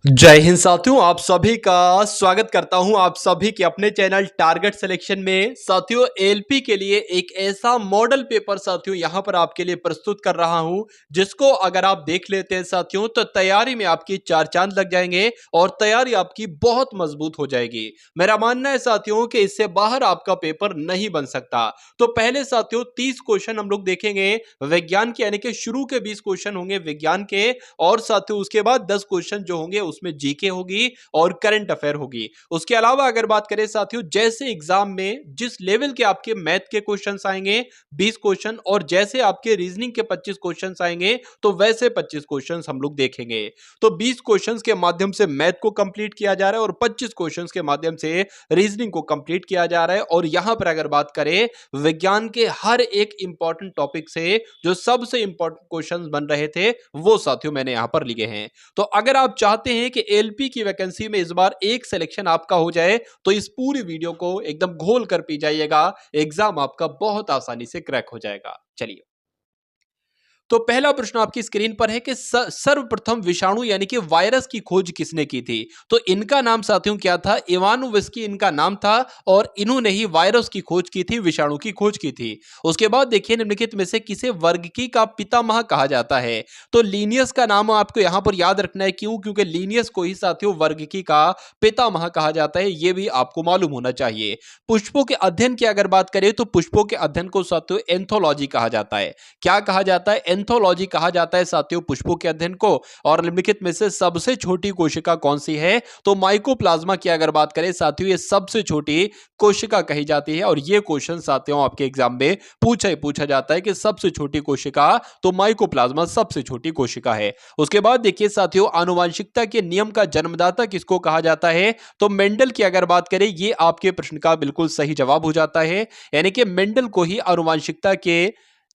जय हिंद साथियों, आप सभी का स्वागत करता हूं आप सभी के अपने चैनल टारगेट सिलेक्शन में। साथियों, एलपी के लिए एक ऐसा मॉडल पेपर साथियों यहां पर आपके लिए प्रस्तुत कर रहा हूं जिसको अगर आप देख लेते हैं साथियों तो तैयारी में आपकी चार चांद लग जाएंगे और तैयारी आपकी बहुत मजबूत हो जाएगी। मेरा मानना है साथियों कि इससे बाहर आपका पेपर नहीं बन सकता। तो पहले साथियों 30 क्वेश्चन हम लोग देखेंगे विज्ञान के, यानी कि शुरू के 20 क्वेश्चन होंगे विज्ञान के, और साथियों उसके बाद 10 क्वेश्चन जो होंगे उसमें जीके होगी और करंट अफेयर होगी। उसके अलावा अगर बात करें साथियों, जैसे एग्जाम में जिस लेवल के आपके मैथ के क्वेश्चंस आएंगे 20 क्वेश्चन, और जैसे आपके रीजनिंग के 25 क्वेश्चंस आएंगे तो वैसे 25 क्वेश्चंस हम लोग देखेंगे। तो 20 क्वेश्चंस के माध्यम से मैथ को कंप्लीट किया जा रहा है और 25 क्वेश्चंस के माध्यम से रीजनिंग को कंप्लीट किया जा रहा है। और यहां पर अगर बात करें विज्ञान के हर एक इंपॉर्टेंट टॉपिक से जो सबसे इंपॉर्टेंट क्वेश्चंस बन रहे थे वो साथियों मैंने यहां पर लिए हैं। तो अगर आप चाहते हैं कि एलपी की वैकेंसी में इस बार एक सिलेक्शन आपका हो जाए तो इस पूरी वीडियो को एकदम घोल कर पी जाइएगा, एग्जाम आपका बहुत आसानी से क्रैक हो जाएगा। चलिए, तो पहला प्रश्न आपकी स्क्रीन पर है कि सर्वप्रथम विषाणु यानी कि वायरस की खोज किसने की थी। तो इनका नाम साथियों क्या था? इवानोविस्की इनका नाम था और इन्होंने ही वायरस की खोज की थी, विषाणु की खोज की थी। उसके बाद देखिए निम्नलिखित में से किसे वर्गकी का पितामह कहा जाता है। तो लीनियस का नाम आपको यहां पर याद रखना है। क्यों? क्योंकि लीनियस को ही साथियों वर्गकी का पितामह कहा जाता है, यह भी आपको मालूम होना चाहिए। पुष्पों के अध्ययन की अगर बात करें तो पुष्पों के अध्ययन को साथियों एंथोलॉजी कहा जाता है। क्या कहा जाता है? एंथोलॉजी कहा जाता है साथियों पुष्पों के अध्ययन को। और निम्नलिखित में से सबसे छोटी कोशिका कौन सी है? तो माइकोप्लाज्मा की अगर बात करें साथियों ये सबसे छोटी कोशिका कही जाती है। और ये क्वेश्चन साथियों आपके एग्जाम में पूछा जाता है कि सबसे छोटी कोशिका, तो माइकोप्लाज्मा सबसे छोटी कोशिका है। उसके बाद देखिए साथियों आनुवांशिकता के नियम का जन्मदाता किसको कहा जाता है? तो मेंडल की अगर बात करें, ये आपके प्रश्न का बिल्कुल सही जवाब हो जाता है। यानी कि मेंडल को ही आनुवांशिकता के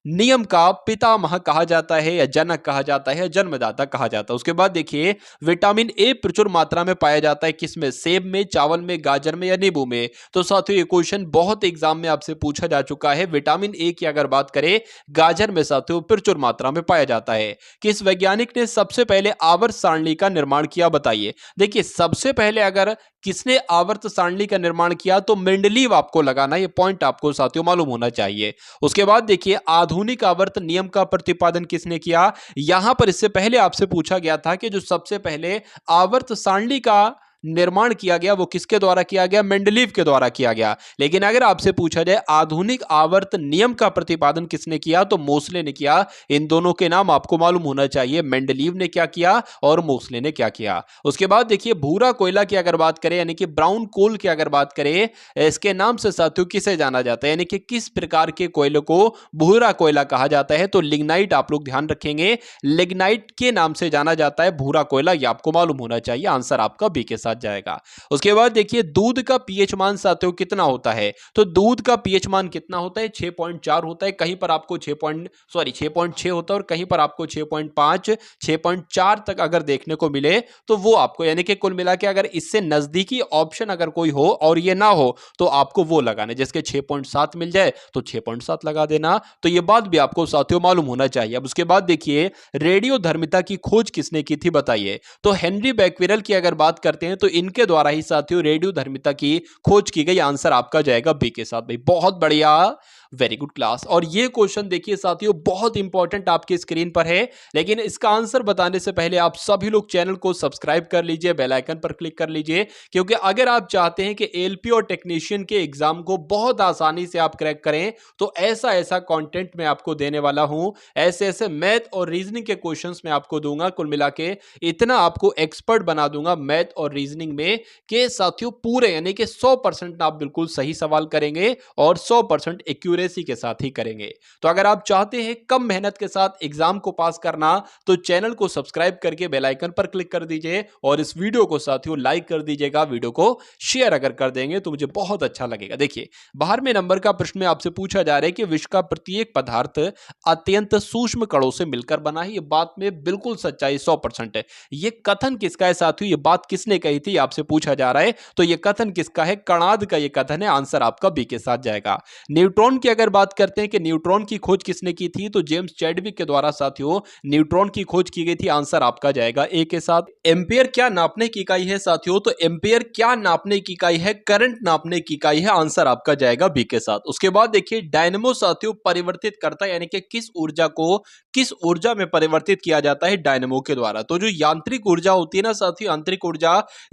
नियम का पितामह कहा जाता है, या जनक कहा जाता है, या जन्मदाता कहा जाता है। उसके बाद देखिए विटामिन ए प्रचुर मात्रा में पाया जाता है किसमें? सेब में, चावल में, गाजर में, या नींबू में। तो साथियों ये क्वेश्चन बहुत एग्जाम में आपसे पूछा जा चुका है। विटामिन ए की अगर बात करें, गाजर में साथियों प्रचुर मात्रा में पाया जाता है। किस वैज्ञानिक ने सबसे पहले आवर्त सारणी का निर्माण किया? बताइए। देखिए सबसे पहले अगर किसने आवर्त सारणी का निर्माण किया तो मेंडलीव आपको लगाना, ये पॉइंट आपको साथियों मालूम होना चाहिए। उसके बाद देखिए आधुनिक आवर्त नियम का प्रतिपादन किसने किया? यहां पर इससे पहले आपसे पूछा गया था कि जो सबसे पहले आवर्त सारणी का निर्माण किया गया वो किसके द्वारा किया गया? मेंडलीव के द्वारा किया गया। लेकिन अगर आपसे पूछा जाए आधुनिक आवर्त नियम का प्रतिपादन किसने किया तो मोसले ने किया। इन दोनों के नाम आपको मालूम होना चाहिए, मेंडलीव ने क्या किया और मोसले ने क्या किया। उसके बाद देखिए भूरा कोयला की अगर बात करें, यानी कि ब्राउन कोल की अगर बात करें, इसके नाम से साथियों किसे जाना जाता है? यानी कि किस प्रकार के कोयले को भूरा कोयला कहा जाता है? तो लिग्नाइट आप लोग ध्यान रखेंगे, लिग्नाइट के नाम से जाना जाता है भूरा कोयला, ये आपको मालूम होना चाहिए। आंसर आपका बी के साथ जाएगा। उसके बाद देखिए दूध का पीएच मान साथियों कितना होता है? तो दूध का पीएच मान कितना होता है? 6.4 होता है। कहीं पर आपको 6.6 होता है और कहीं पर आपको 6.5 6.4 तक अगर देखने को मिले तो वो आपको, यानी कि कुल मिला के अगर इससे नजदीकी ऑप्शन अगर कोई हो और ये ना हो तो आपको वो लगाना, जिसके 6.7 मिल जाए तो 6.7 लगा देना। तो ये बात भी आपको साथियों मालूम होना चाहिए। अब उसके बाद देखिए रेडियोधर्मिता की खोज किसने की थी? बताइए। तो हेनरी बैक्वेरल की अगर बात करते हैं तो इनके द्वारा ही साथियों रेडियोधर्मिता की खोज की गई। आंसर आपका जाएगा बी के साथ। भाई बहुत बढ़िया, वेरी गुड क्लास। और ये क्वेश्चन देखिए साथियों बहुत इंपॉर्टेंट आपकी स्क्रीन पर है, लेकिन इसका आंसर बताने से पहले आप सभी लोग चैनल को सब्सक्राइब कर लीजिए, बेल आइकन पर क्लिक कर लीजिए, क्योंकि अगर आप चाहते हैं कि एलपी और टेक्नीशियन के एग्जाम को बहुत आसानी से आप क्रैक करें तो ऐसा ऐसा कंटेंट मैं आपको देने वाला हूं, ऐसे ऐसे मैथ और रीजनिंग के क्वेश्चंस मैं आपको दूंगा। कुल मिला के इतना आपको एक्सपर्ट बना दूंगा मैथ और रीजनिंग में कि साथियों पूरे, यानी कि 100% आप बिल्कुल सही सवाल करेंगे और 100% एक्यूरेसी के साथ ही करेंगे। तो अगर आप चाहते हैं कम मेहनत के साथ एग्जाम को पास करना तो चैनल को सब्सक्राइब करके बेल आइकन पर क्लिक कर दीजिए और इस वीडियो को साथियों लाइक कर दीजिएगा। वीडियो को शेयर अगर कर देंगे तो मुझे बहुत अच्छा लगेगा। देखिए 12वें नंबर का प्रश्न में आपसे पूछा जा रहा है कि विश्व का प्रत्येक पदार्थ अत्यंत सूक्ष्म कणों से मिलकर बना है। ये बात में बिल्कुल सच्चाई 100% है। ये कथन किसका है साथियों? ये बात किसने कही थी आपसे पूछा जा रहा है। तो ये कथन किसका है? कणाद का ये कथन है। आंसर आपका बी के साथ जाएगा। न्यूट्रॉन की अगर बात करते हैं कि न्यूट्रॉन की खोज किसने की थी, तो जेम्स चैडविक के द्वारा साथियों न्यूट्रॉन की खोज की गई थी। आंसर आपका जाएगा ए के साथ। एम्पियर क्या नापने की इकाई है साथियों, तो एम्पियर क्या नापने की इकाई है, करंट नापने की इकाई है। आंसर आपका जाएगा बी के साथ। उसके बाद देखिए डायनेमो साथियों परिवर्तित करता है, यानी कि किस ऊर्जा को किस ऊर्जा में परिवर्तित किया जाता है डायनेमो के द्वारा। तो जो यांत्रिक ऊर्जा होती है ना साथियों,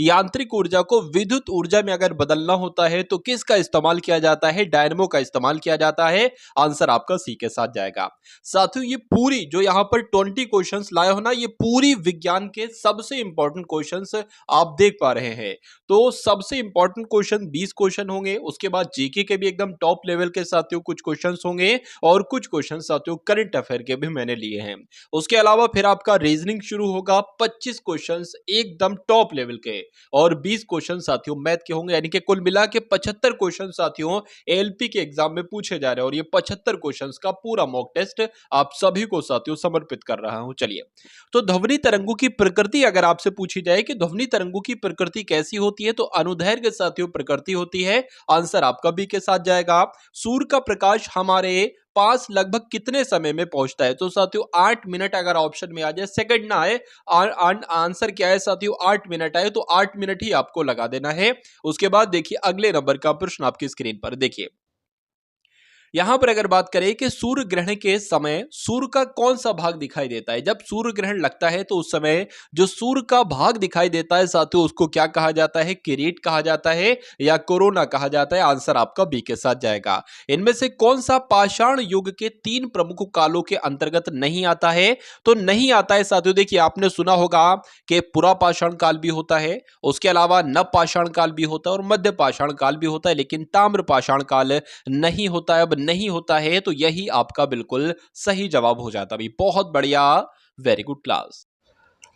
यांत्रिक ऊर्जा को विद्युत ऊर्जा में अगर बदलना होता है तो किसका इस्तेमाल किया जाता है, डायनेमो का इस्तेमाल किया जाता है। आंसर आपका सी के साथ जाएगा। साथियों ये पूरी जो यहां पर 20 क्वेश्चंस लाए हो ना, ये पूरी विज्ञान के सबसे इंपॉर्टेंट क्वेश्चंस आप देख पा रहे हैं। तो सबसे इंपॉर्टेंट क्वेश्चन 20 क्वेश्चन होंगे, उसके बाद जीके के भी एकदम टॉप लेवल के साथियों कुछ क्वेश्चंस होंगे, और कुछ क्वेश्चन साथियों करंट अफेयर के भी मैंने लिए हैं। उसके अलावा फिर आपका रीजनिंग शुरू होगा, 25 क्वेश्चंस एकदम टॉप लेवल के, और 20 क्वेश्चन साथियों मैथ के होंगे, यानी कि कुल मिला के 75 क्वेश्चन साथियों एलपी के एग्जाम में पूछे जा रहे हैं। और ये 75 क्वेश्चंस का पूरा मॉक टेस्ट आप सभी को साथियों समर्पित कर रहा हूं। चलिए, तो ध्वनि तरंगों की प्रकृति अगर आपसे पूछी जाए कि ध्वनि तरंगों की प्रकृति कैसी होती है, तो अनुदैर्घ्य साथियों प्रकृति होती है। आंसर आपका बी के साथ जाएगा। सूर्य का प्रकाश हमारे पास लगभग कितने समय में पहुंचता है, तो साथियों 8 मिनट अगर ऑप्शन में आ जाए, सेकंड ना आए, आंसर क्या है साथियों, 8 मिनट आए तो 8 मिनट ही आपको लगा देना है। उसके बाद देखिए अगले नंबर का प्रश्न आपकी स्क्रीन पर देखिए। यहां पर अगर बात करें कि सूर्य ग्रहण के समय सूर्य का कौन सा भाग दिखाई देता है, जब सूर्य ग्रहण लगता है तो उस समय जो सूर्य का भाग दिखाई देता है साथियों उसको क्या कहा जाता है, किरीट कहा जाता है या कोरोना कहा जाता है। आंसर आपका बी के साथ जाएगा। इनमें से कौन सा पाषाण युग के 3 प्रमुख कालों के अंतर्गत नहीं आता है, तो नहीं आता है साथियों। देखिए आपने सुना होगा कि पुरा पाषाण काल भी होता है, उसके अलावा नव पाषाण काल भी होता है और मध्य पाषाण काल भी होता है, लेकिन ताम्र पाषाण काल नहीं होता है। अब नहीं होता है तो यही आपका बिल्कुल सही जवाब हो जाता है। बहुत बढ़िया, very good class.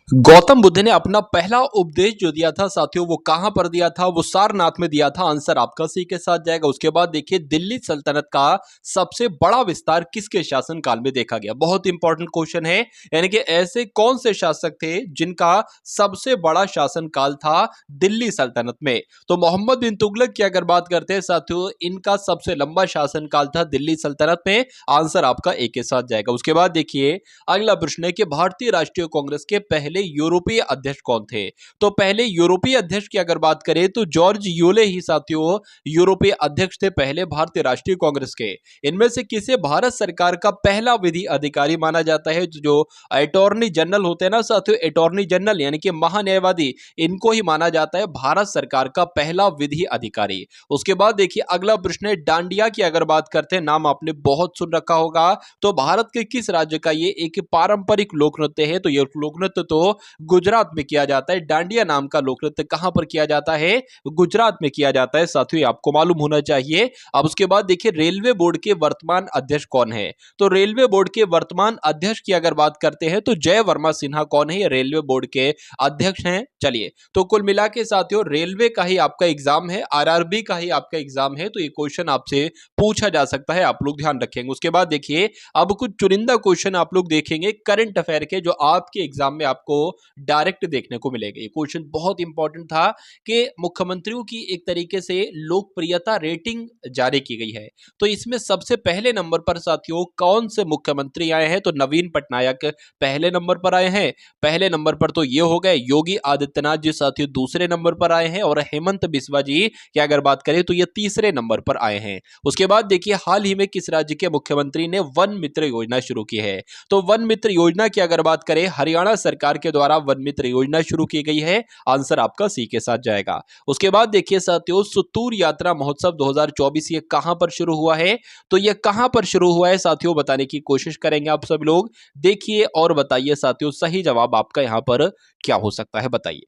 Gautam Buddha ने अपना पहला उपदेश जो दिया था साथियों वो कहां पर दिया था, वो सारनाथ में दिया था। आंसर आपका सी के साथ जाएगा। उसके बाद देखिए दिल्ली सल्तनत का सबसे बड़ा विस्तार किसके शासनकाल में देखा गया, बहुत इंपॉर्टेंट क्वेश्चन है। यानी कि ऐसे कौन से शासक थे जिनका सबसे बड़ा शासनकाल था दिल्ली सल्तनत में, तो मोहम्मद बिन तुगलक की अगर बात करते हैं साथियों, इनका सबसे लंबा शासनकाल था दिल्ली सल्तनत में। आंसर आपका ए के साथ जाएगा। उसके बाद देखिए अगला प्रश्न है कि भारतीय राष्ट्रीय कांग्रेस के पहले यूरोपीय अध्यक्ष कौन थे, तो पहले यूरोपीय अध्यक्ष की अगर बात करें तो जॉर्ज यूले ही साथियों यूरोपीय अध्यक्ष थे पहले भारतीय राष्ट्रीय कांग्रेस के। इनमें से किसे भारत सरकार का पहला विधि अधिकारी माना जाता है, जो अटॉर्नी जनरल होते हैं ना साथियों, अटॉर्नी जनरल यानी कि महान्यायवादी, इनको ही माना जाता है भारत सरकार का पहला विधि अधिकारी। उसके बाद देखिए अगला प्रश्न है डांडिया की अगर बात करते हैं, नाम आपने बहुत सुन रखा होगा, तो भारत के किस राज्य का ये एक पारंपरिक लोक नृत्य है, तो ये लोक नृत्य तो गुजरात में किया जाता है। डांडिया नाम का लोक नृत्य कहां पर किया जाता है, गुजरात में किया जाता है साथियों, आपको मालूम होना चाहिए। अब उसके बाद देखिए रेलवे बोर्ड के वर्तमान अध्यक्ष कौन है, तो रेलवे बोर्ड के वर्तमान अध्यक्ष की अगर बात करते हैं तो जय वर्मा सिन्हा कौन है, ये रेलवे बोर्ड के अध्यक्ष हैं। चलिए, तो कुल मिला के साथियों रेलवे का ही आपका एग्जाम है, आरआरबी का ही आपका एग्जाम है, तो ये क्वेश्चन आपसे पूछा जा सकता है, आप लोग ध्यान रखेंगे। उसके बाद देखिए अब कुछ चुनिंदा क्वेश्चन आप लोग देखेंगे करंट अफेयर के, जो आपके एग्जाम में आपको डायरेक्ट देखने को मिलेगा। ये क्वेश्चन बहुत इंपॉर्टेंट था कि मुख्यमंत्रियों की एक तरीके से लोकप्रियता रेटिंग जारी की गई है, तो इसमें सबसे पहले नंबर पर साथियों कौन से मुख्यमंत्री आए हैं, तो नवीन पटनायक पहले नंबर पर आए हैं। पहले नंबर पर तो ये हो गए योगी आदित्यनाथ जी साथियों दूसरे नंबर पर आए हैं, और हेमंत बिस्वा जी की अगर बात करें तो ये तीसरे नंबर पर आए हैं। उसके बाद देखिए हाल ही में किस राज्य के मुख्यमंत्री ने वन मित्र योजना शुरू की है, तो वन मित्र योजना की अगर बात करें हरियाणा सरकार के द्वारा वन मित्र योजना शुरू की गई है। आंसर आपका सी के साथ जाएगा। उसके बाद देखिए साथियों सुतूर यात्रा महोत्सव 2024 ये कहां पर शुरू हुआ है, तो ये कहां पर शुरू हुआ है साथियों बताने की कोशिश करेंगे आप सब लोग। देखिए और बताइए साथियों सही जवाब आपका यहां पर क्या हो सकता है, बताइए।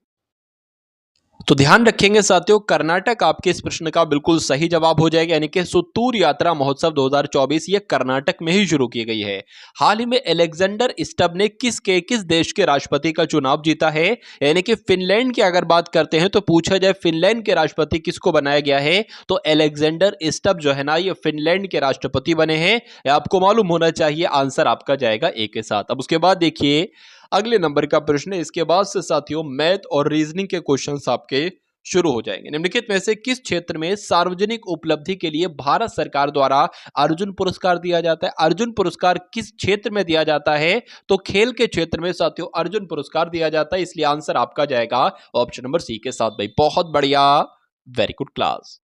तो ध्यान रखेंगे साथियों कर्नाटक आपके इस प्रश्न का बिल्कुल सही जवाब हो जाएगा, यानी कि सुतूर यात्रा महोत्सव 2024 ये कर्नाटक में ही शुरू की गई है। हाल ही में अलेक्जेंडर स्टब ने किस देश के राष्ट्रपति का चुनाव जीता है, यानी कि फिनलैंड की अगर बात करते हैं तो पूछा जाए फिनलैंड के राष्ट्रपति किसको बनाया गया है, तो अलेक्जेंडर स्टब जो है ना ये फिनलैंड के राष्ट्रपति बने हैं, आपको मालूम होना चाहिए। आंसर आपका जाएगा ए के साथ। अब उसके बाद देखिए अगले नंबर का प्रश्न है, इसके बाद से साथियों मैथ और रीजनिंग के क्वेश्चंस आपके शुरू हो जाएंगे। निम्नलिखित में से किस क्षेत्र में सार्वजनिक उपलब्धि के लिए भारत सरकार द्वारा अर्जुन पुरस्कार दिया जाता है? अर्जुन पुरस्कार किस क्षेत्र में दिया जाता है? तो खेल के क्षेत्र में साथियों अर्जुन पुरस्कार दिया जाता है, इसलिए आंसर आपका जाएगा ऑप्शन नंबर सी के साथ। भाई बहुत बढ़िया, वेरी गुड क्लास।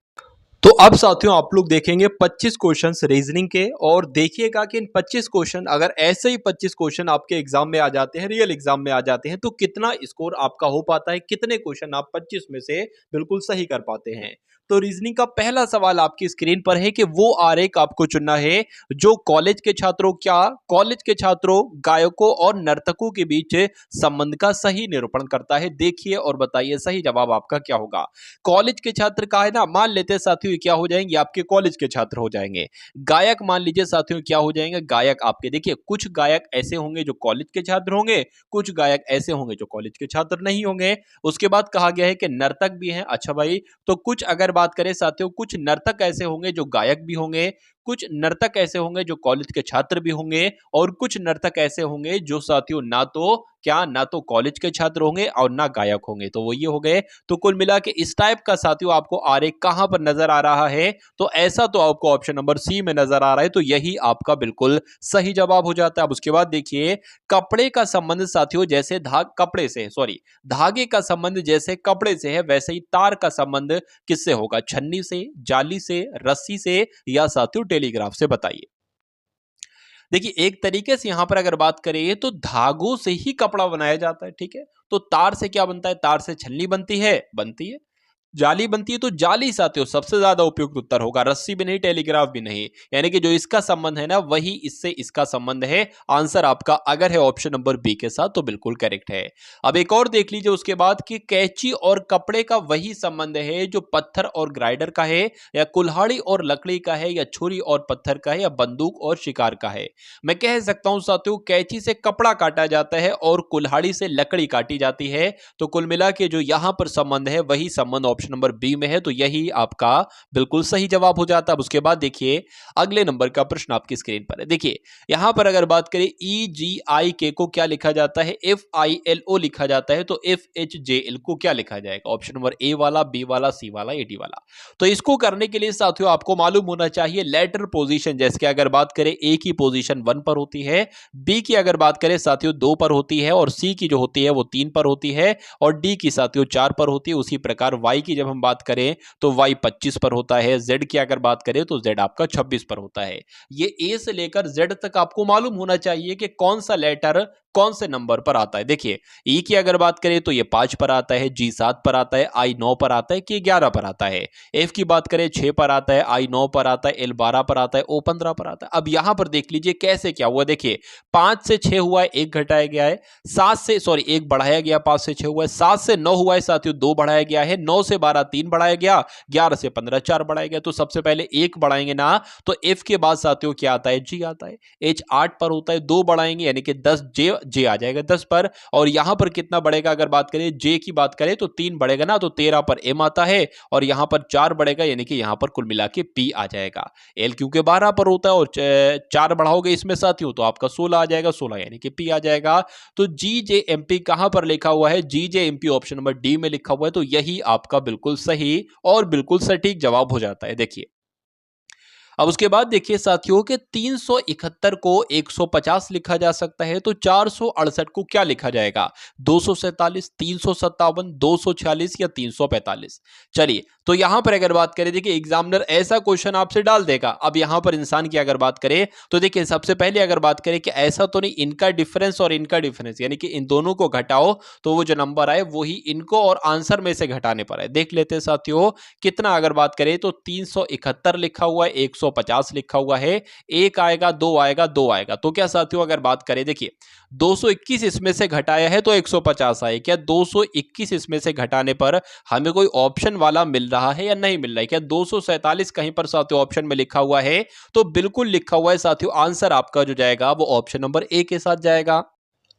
तो अब साथियों आप लोग देखेंगे 25 क्वेश्चंस रीजनिंग के, और देखिएगा कि इन 25 क्वेश्चन अगर ऐसे ही 25 क्वेश्चन आपके एग्जाम में आ जाते हैं, रियल एग्जाम में आ जाते हैं, तो कितना स्कोर आपका हो पाता है, कितने क्वेश्चन आप 25 में से बिल्कुल सही कर पाते हैं। तो रीजनिंग का पहला सवाल आपकी स्क्रीन पर है कि वो आरेख आपको चुनना है जो कॉलेज के छात्रों, गायकों और नर्तकों के बीच संबंध का सही निरूपण करता है। देखिए और बताइए सही जवाब आपका क्या होगा। कॉलेज के छात्र का है ना, मान लेते हैं साथियों क्या हो जाएंगे, आपके कॉलेज के छात्र हो जाएंगे। गायक मान लीजिए साथियों क्या हो जाएंगे, गायक आपके, देखिए कुछ गायक ऐसे होंगे जो कॉलेज के छात्र होंगे, कुछ गायक ऐसे होंगे जो कॉलेज के छात्र नहीं होंगे। उसके बाद कहा गया है कि नर्तक भी हैं। अच्छा भाई, तो कुछ अगर बात करें साथियों, कुछ नर्तक ऐसे होंगे जो गायक भी होंगे, कुछ नर्तक ऐसे होंगे जो कॉलेज के छात्र भी होंगे, और कुछ नर्तक ऐसे होंगे जो साथियों ना तो कॉलेज के छात्र होंगे और ना गायक होंगे। तो वो ये हो गए। तो कुल मिला के इस टाइप का साथियों आपको आरेख कहां पर नजर आ रहा है, तो ऐसा तो आपको ऑप्शन नंबर सी में नजर आ रहा है, तो यही आपका बिल्कुल सही जवाब हो जाता है। अब उसके बाद देखिए, कपड़े का संबंध साथियों जैसे धागे का संबंध जैसे कपड़े से है, वैसे ही तार का संबंध किससे होगा? छन्नी से, जाली से, रस्सी से, या साथियों टेलीग्राफ से? बताइए। देखिए एक तरीके से यहां पर अगर बात करें तो धागों से ही कपड़ा बनाया जाता है, ठीक है। तो तार से क्या बनता है? तार से छलनी बनती है। जाली बनती है तो जाली साथियों सबसे ज्यादा उपयुक्त उत्तर होगा। रस्सी भी नहीं, टेलीग्राफ भी नहीं, यानी कि जो इसका संबंध है ना वही इससे इसका संबंध है। आंसर आपका अगर है ऑप्शन नंबर बी के साथ तो बिल्कुल करेक्ट है। अब एक और देख लीजिए उसके बाद कि कैंची और कपड़े का वही संबंध है जो पत्थर और ग्राइडर का है, या कुल्हाड़ी और लकड़ी का है, या छुरी और पत्थर का है, या बंदूक और शिकार का है। मैं कह सकता हूं साथियों कैंची से कपड़ा काटा जाता है और कुल्हाड़ी से लकड़ी काटी जाती है। तो कुल मिला के जो यहां पर संबंध है वही संबंध ऑप्शन नंबर बी में है, तो यही आपका बिल्कुल सही जवाब हो जाता है। अब उसके बाद देखिए अगले नंबर का प्रश्न आपकी स्क्रीन पर है। देखिए यहां पर अगर बात करें EGIK को क्या लिखा जाता है? FILO लिखा जाता है, तो FHJL को क्या लिखा जाएगा? ऑप्शन नंबर ए वाला, बी वाला, सी वाला, AD वाला? तो इसको करने के लिए साथियों आपको मालूम होना चाहिए लेटर पोजीशन। जैसे कि अगर बात करें ए की पोजीशन 1 पर होती है, बी की अगर बात करें साथियों 2 पर होती है, और सी की जो होती है वो 3 पर होती है, और डी की साथियों 4 पर होती है। उसी प्रकार वाई की जब हम बात करें तो वाई 25 पर होता है, जेड की अगर बात करें तो जेड आपका 26 पर होता है। ये ए से लेकर जेड तक आपको मालूम होना चाहिए कि कौन सा लेटर कौन से नंबर पर आता है। देखिए ई की अगर बात करें तो ये 5 पर आता है, जी 7 पर आता है, आई 9 पर आता है, के 11 पर आता है। एफ की बात करें 6 पर आता है, आई 9 पर आता है, एल 12 पर आता है, ओ 15 पर आता है। अब यहां पर देख लीजिए कैसे क्या हुआ। देखिए 5 से 6 हुआ है, 1 घटाया गया है, 1 बढ़ाया गया, 5 से 6 हुआ है, 7 से 9 हुआ है साथियों, 2 बढ़ाया गया है, 9 से 12 3 बढ़ाया गया, 11 से 15 4 बढ़ाया गया। तो सबसे पहले 1 बढ़ाएंगे ना, तो एफ के बाद साथियों क्या आता है? जी आता है। एच 8 पर होता है, 2 बढ़ाएंगे यानी कि 10, जे आ जाएगा 10 पर। और यहां पर कितना बढ़ेगा? अगर बात करें जे की बात करें तो 3 बढ़ेगा ना, तो 13 पर एम आता है, और यहां पर 4 बढ़ेगा यानी कि यहां पर कुल मिला के पी आ जाएगा। एल क्योंकि 12 पर होता है और 4 बढ़ाओगे इसमें साथियों तो आपका 16 आ जाएगा, 16 यानी कि पी आ जाएगा। तो GJMP कहां पर लिखा हुआ है? GJMP ऑप्शन नंबर डी में लिखा हुआ है, तो यही आपका बिल्कुल सही और बिल्कुल सटीक जवाब हो जाता है। देखिए अब उसके बाद देखिए साथियों के 371 को 150 लिखा जा सकता है, तो 468 को क्या लिखा जाएगा? 247, 357, 246 या 345? चलिए तो यहां पर अगर बात करें, देखिए एग्जामिनर ऐसा क्वेश्चन आपसे डाल देगा। अब यहां पर इंसान की अगर बात करें तो देखिए सबसे पहले अगर बात करें कि ऐसा तो नहीं इनका डिफरेंस और इनका डिफरेंस, यानी कि इन दोनों को घटाओ तो वो जो नंबर आए वही इनको और आंसर में से घटाने पर है। देख लेते हैं साथियों कितना अगर बात करें तो 371 लिखा हुआ है, 150 लिखा हुआ है, 1 आएगा, 2 आएगा, 2 आएगा। तो क्या साथियों अगर बात करें, देखिए 221 इसमें से घटाया है तो 150 आए। क्या 221 इसमें से घटाने पर हमें कोई ऑप्शन वाला मिल रहा है या नहीं मिल रहा है? क्या 247 कहीं पर साथियों ऑप्शन में लिखा हुआ है? तो बिल्कुल लिखा हुआ है साथियों। आंसर आपका जो जाएगा वो ऑप्शन नंबर ए के साथ जाएगा।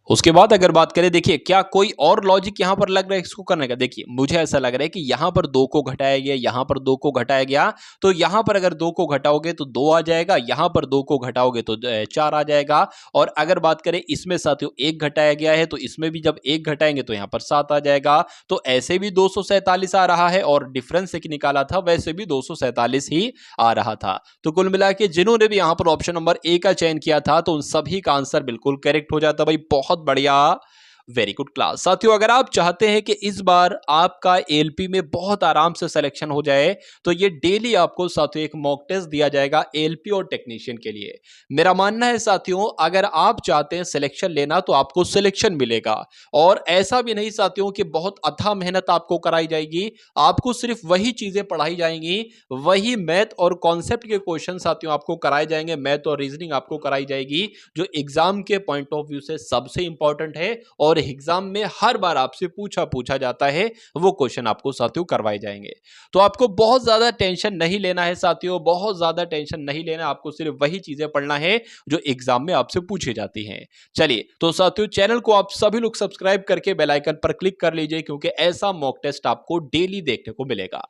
उसके बाद अगर बात करें, देखिए क्या कोई और लॉजिक यहां पर लग रहा है इसको करने का। देखिए मुझे ऐसा लग रहा है कि यहां पर 2 को घटाया गया, यहां पर 2 को घटाया गया, तो यहां पर अगर 2 को घटाओगे तो 2 आ जाएगा, यहां पर 2 को घटाओगे तो 4 आ जाएगा। और अगर बात करें इसमें साथियों 1 घटाया गया है, तो इसमें भी जब 1 घटाएंगे तो यहां पर 7 आ जाएगा। तो ऐसे भी 247 आ रहा है और डिफरेंस एक निकाला था वैसे भी 247 ही आ रहा था। तो कुल मिला के जिन्होंने भी यहां पर ऑप्शन नंबर ए का चयन किया था तो उन सभी का आंसर बिल्कुल करेक्ट हो जाता। भाई बहुत बढ़िया, वेरी गुड क्लास। साथियों अगर आप चाहते हैं कि इस बार आपका एएलपी में बहुत आराम से सिलेक्शन हो जाए तो ये डेली आपको साथियों एक मॉक टेस्ट दिया जाएगा एएलपी और टेक्नीशियन के लिए। मेरा मानना है साथियों अगर आप चाहते हैं सिलेक्शन लेना तो आपको सिलेक्शन मिलेगा। और ऐसा भी नहीं साथियों कि बहुत अथाह मेहनत आपको कराई जाएगी, आपको सिर्फ वही चीजें पढ़ाई जाएंगी, वही मैथ और कॉन्सेप्ट के क्वेश्चन साथियों आपको कराए जाएंगे, मैथ और रीजनिंग आपको कराई जाएगी जो एग्जाम के पॉइंट ऑफ व्यू से सबसे इंपॉर्टेंट है और एग्जाम में हर बार आपसे पूछा जाता है, वो क्वेश्चन आपको साथियों करवाए जाएंगे। तो आपको बहुत ज्यादा टेंशन नहीं लेना है साथियों, बहुत ज्यादा टेंशन नहीं लेना, आपको सिर्फ वही चीजें पढ़ना है जो एग्जाम में आपसे पूछी जाती हैं। चलिए तो साथियों चैनल को आप सभी लोग सब्सक्राइब करके बेल आइकन पर क्लिक कर लीजिए क्योंकि ऐसा मॉक टेस्ट आपको डेली देखने को मिलेगा।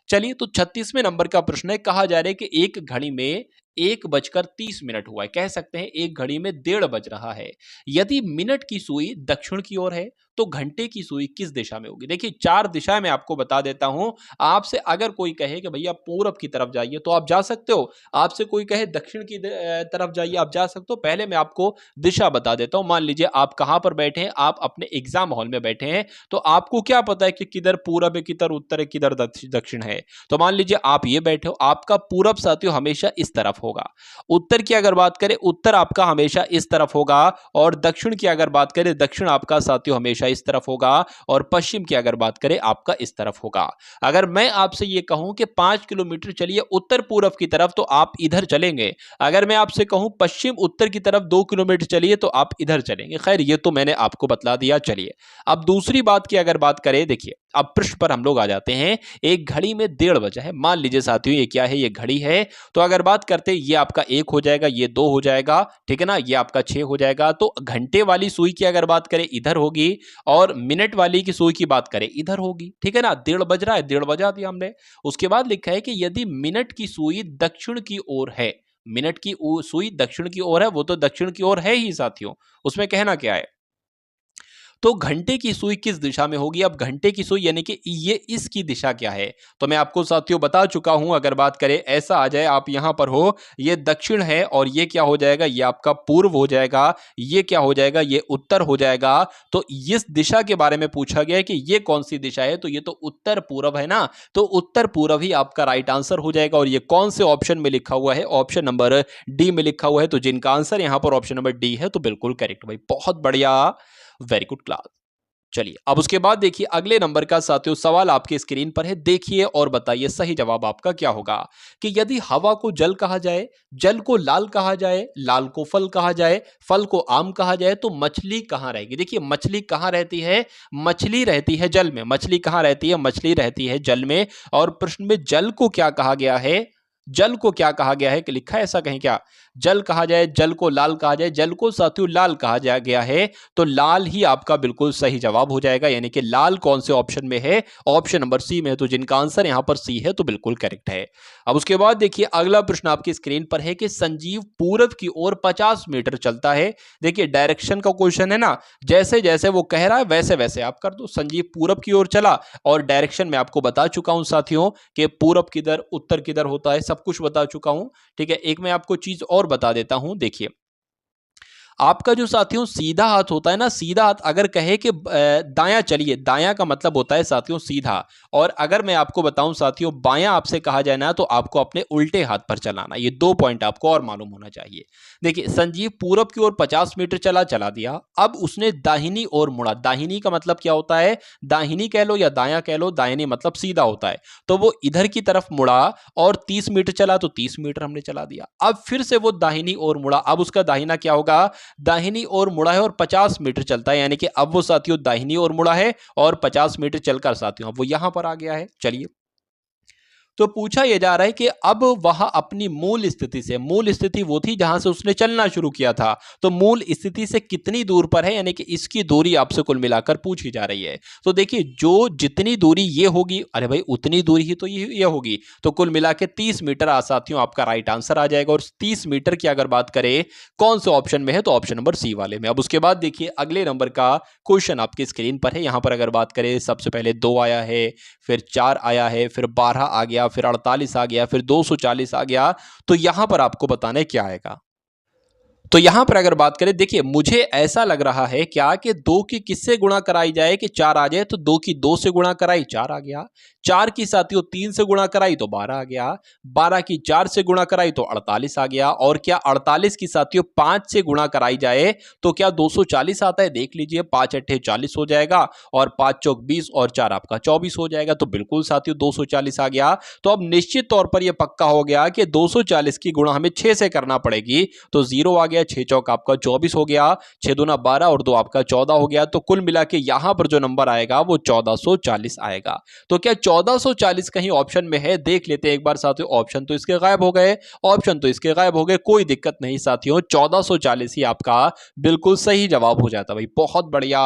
चलिए तो 36वें नंबर का प्रश्न है, कहा जा रहा है कि एक घड़ी में 1:30 हुआ है, कह सकते हैं एक घड़ी में 1:30 बज रहा है। यदि मिनट की सुई दक्षिण की ओर है तो घंटे की सुई किस दिशा में होगी। देखिए 4 दिशाएं मैं आपको बता देता हूं। आपसे अगर कोई कहे कि भैया पूरब की तरफ जाइए तो आप जा सकते हो, आपसे कोई कहे दक्षिण की तरफ जाइए आप जा सकते हो। पहले मैं आपको दिशा बता देता हूं। मान लीजिए आप कहां पर बैठे हैं, आप अपने एग्जाम हॉल में बैठे हैं, तो आपको क्या पता है कि किधर पूरब है, किधर उत्तर है, किधर दक्षिण है। तो मान लीजिए आप ये बैठे हो, आपका पूरब साथियों हमेशा इस तरफ होगा। उत्तर की अगर बात करें, उत्तर आपका हमेशा इस तरफ होगा। और दक्षिण की अगर बात करें, दक्षिण आपका साथियों हमेशा इस तरफ होगा। और पश्चिम की अगर बात करें आपका इस तरफ होगा। अगर मैं आपसे ये कहूं कि 5 किलोमीटर चलिए उत्तर पूरब की तरफ तो आप इधर चलेंगे। अगर मैं आपसे कहूं पश्चिम उत्तर की तरफ 2 किलोमीटर चलिए तो आप इधर चलेंगे। खैर ये तो मैंने आपको बतला दिया। चलिए अब दूसरी बात की अगर बात करें, देखिए अब प्रश्न पर हम लोग आ जाते हैं। एक घड़ी में 1:30 बजा है, मान लीजिए साथियों ये क्या है, ये घड़ी है। तो अगर बात करते हैं ये आपका 1 हो जाएगा, ये 2 हो जाएगा, ठीक है ना, ये आपका 6 हो जाएगा। तो घंटे वाली सुई की अगर बात करें इधर होगी और मिनट वाली की सुई की बात करें इधर होगी, ठीक है ना। 1:30 बज रहा है, 1:30 बजा दिया हमने। उसके बाद लिखा है कि यदि मिनट की सुई दक्षिण की ओर है, मिनट की सुई दक्षिण की ओर है, वो तो दक्षिण की ओर है ही साथियों, उसमें कहना क्या है। तो घंटे की सुई किस दिशा में होगी। अब घंटे की सुई यानी कि ये इसकी दिशा क्या है, तो मैं आपको साथियों बता चुका हूं। अगर बात करें ऐसा आ जाए, आप यहां पर हो, ये दक्षिण है और ये क्या हो जाएगा, ये आपका पूर्व हो जाएगा, ये क्या हो जाएगा, ये उत्तर हो जाएगा। तो इस दिशा के बारे में पूछा गया है कि ये कौन सी दिशा है, तो ये तो उत्तर पूर्व है ना, तो उत्तर पूर्व ही आपका राइट आंसर हो जाएगा। और ये कौन से ऑप्शन में लिखा हुआ है, ऑप्शन नंबर डी में लिखा हुआ है। तो जिनका आंसर यहां पर ऑप्शन नंबर डी है तो बिल्कुल करेक्ट भाई, बहुत बढ़िया, वेरी गुड क्लास। चलिए अब उसके बाद देखिए अगले नंबर का साथियों सवाल आपके स्क्रीन पर है, देखिए और बताइए सही जवाब आपका क्या होगा। कि यदि हवा को जल कहा जाए, जल को लाल कहा जाए, लाल को फल कहा जाए, फल को आम कहा जाए, तो मछली कहां रहेगी। देखिए मछली कहां रहती है, मछली रहती है जल में। मछली कहां रहती है, मछली रहती है जल में। और प्रश्न में जल को क्या कहा गया है, जल को क्या कहा गया है, कि लिखा है ऐसा कहीं क्या, जल कहा जाए, जल को लाल कहा जाए, जल को साथियों लाल कहा जा गया है। तो लाल ही आपका बिल्कुल सही जवाब हो जाएगा, यानी कि लाल कौन से ऑप्शन में है, ऑप्शन नंबर सी में है। तो जिनका आंसर यहां पर सी है तो बिल्कुल करेक्ट है। अब उसके बाद देखिए अगला प्रश्न आपकी स्क्रीन पर है कि संजीव पूरब की ओर 50 मीटर चलता है। देखिए डायरेक्शन का क्वेश्चन है ना, जैसे जैसे वो कह रहा है वैसे वैसे आप कर दो। संजीव पूरब की ओर चला और डायरेक्शन में आपको बता चुका हूं साथियों कि पूरब किधर उत्तर किधर होता है, सब कुछ बता चुका हूं। ठीक है, एक मैं आपको चीज और बता देता हूं। देखिए आपका जो साथियों सीधा हाथ होता है ना, सीधा हाथ अगर कहे कि दायां चलिए, दायां का मतलब होता है साथियों सीधा। और अगर मैं आपको बताऊं साथियों बायां आपसे कहा जाए ना, तो आपको अपने उल्टे हाथ पर चलाना। ये 2 पॉइंट आपको और मालूम होना चाहिए। देखिए संजीव पूरब की ओर 50 मीटर चला दिया, अब उसने दाहिनी ओर मुड़ा। दाहिनी का मतलब क्या होता है, दाहिनी कह लो या दायां कह लो, दाहिनी मतलब सीधा होता है। तो वो इधर की तरफ मुड़ा और 30 मीटर चला, तो 30 मीटर हमने चला दिया। अब फिर से वो दाहिनी ओर मुड़ा, अब उसका दाहिना क्या होगा, दाहिनी ओर मुड़ा है और 50 मीटर चलता है, यानी कि अब वो साथियों दाहिनी ओर मुड़ा है और 50 मीटर चलकर साथियों अब वो यहां पर आ गया है। चलिए तो पूछा यह जा रहा है कि अब वह अपनी मूल स्थिति से, मूल स्थिति वो थी जहां से उसने चलना शुरू किया था, तो मूल स्थिति से कितनी दूर पर है, यानी कि इसकी दूरी आपसे कुल मिलाकर पूछी जा रही है। तो देखिए जो जितनी दूरी ये होगी, अरे भाई उतनी दूरी ही तो ये होगी, तो कुल मिला के 30 मीटर साथियों आपका राइट आंसर आ जाएगा। और 30 मीटर की अगर बात करें कौन से ऑप्शन में है, तो ऑप्शन नंबर सी वाले में। अब उसके बाद देखिए अगले नंबर का क्वेश्चन आपकी स्क्रीन पर है। यहां पर अगर बात करें सबसे पहले 2 आया है, फिर 4 आया है, फिर 12 आ गया, फिर 48 आ गया, फिर 240 आ गया। तो यहां पर आपको बताना है क्या आएगा। तो यहां पर अगर बात करें, देखिए मुझे ऐसा लग रहा है क्या कि 2 की किससे गुणा कराई जाए कि 4 आ जाए, तो 2 की 2 से गुणा कराई 4 आ गया, 4 की साथियों 3 से गुणा कराई तो 12 आ गया, 12 की 4 से गुणा कराई तो 48 आ गया, और क्या 48 की साथियों 5 से गुणा कराई जाए तो क्या 240 आता है। देख लीजिए 5 अट्ठे 40 हो जाएगा, और 5 चौक 20 और 4 आपका 24 हो जाएगा। तो बिल्कुल साथियों 240 आ गया। तो अब निश्चित तौर पर यह पक्का हो गया कि 240 की गुणा हमें 6 से करना पड़ेगी। तो 0 आ गया, 6 चौक आपका 24 हो गया, 6 दूना 12 और 2 आपका 14 हो गया। तो कुल मिला के यहां पर जो नंबर आएगा वो 1440 आएगा। तो क्या 1440 कहीं ऑप्शन में है, देख लेते हैं एक बार साथियों। ऑप्शन तो इसके गायब हो गए, ऑप्शन तो इसके गायब हो गए, कोई दिक्कत नहीं साथियों, 1440 ही आपका बिल्कुल सही जवाब हो जाता भाई। बहुत बढ़िया,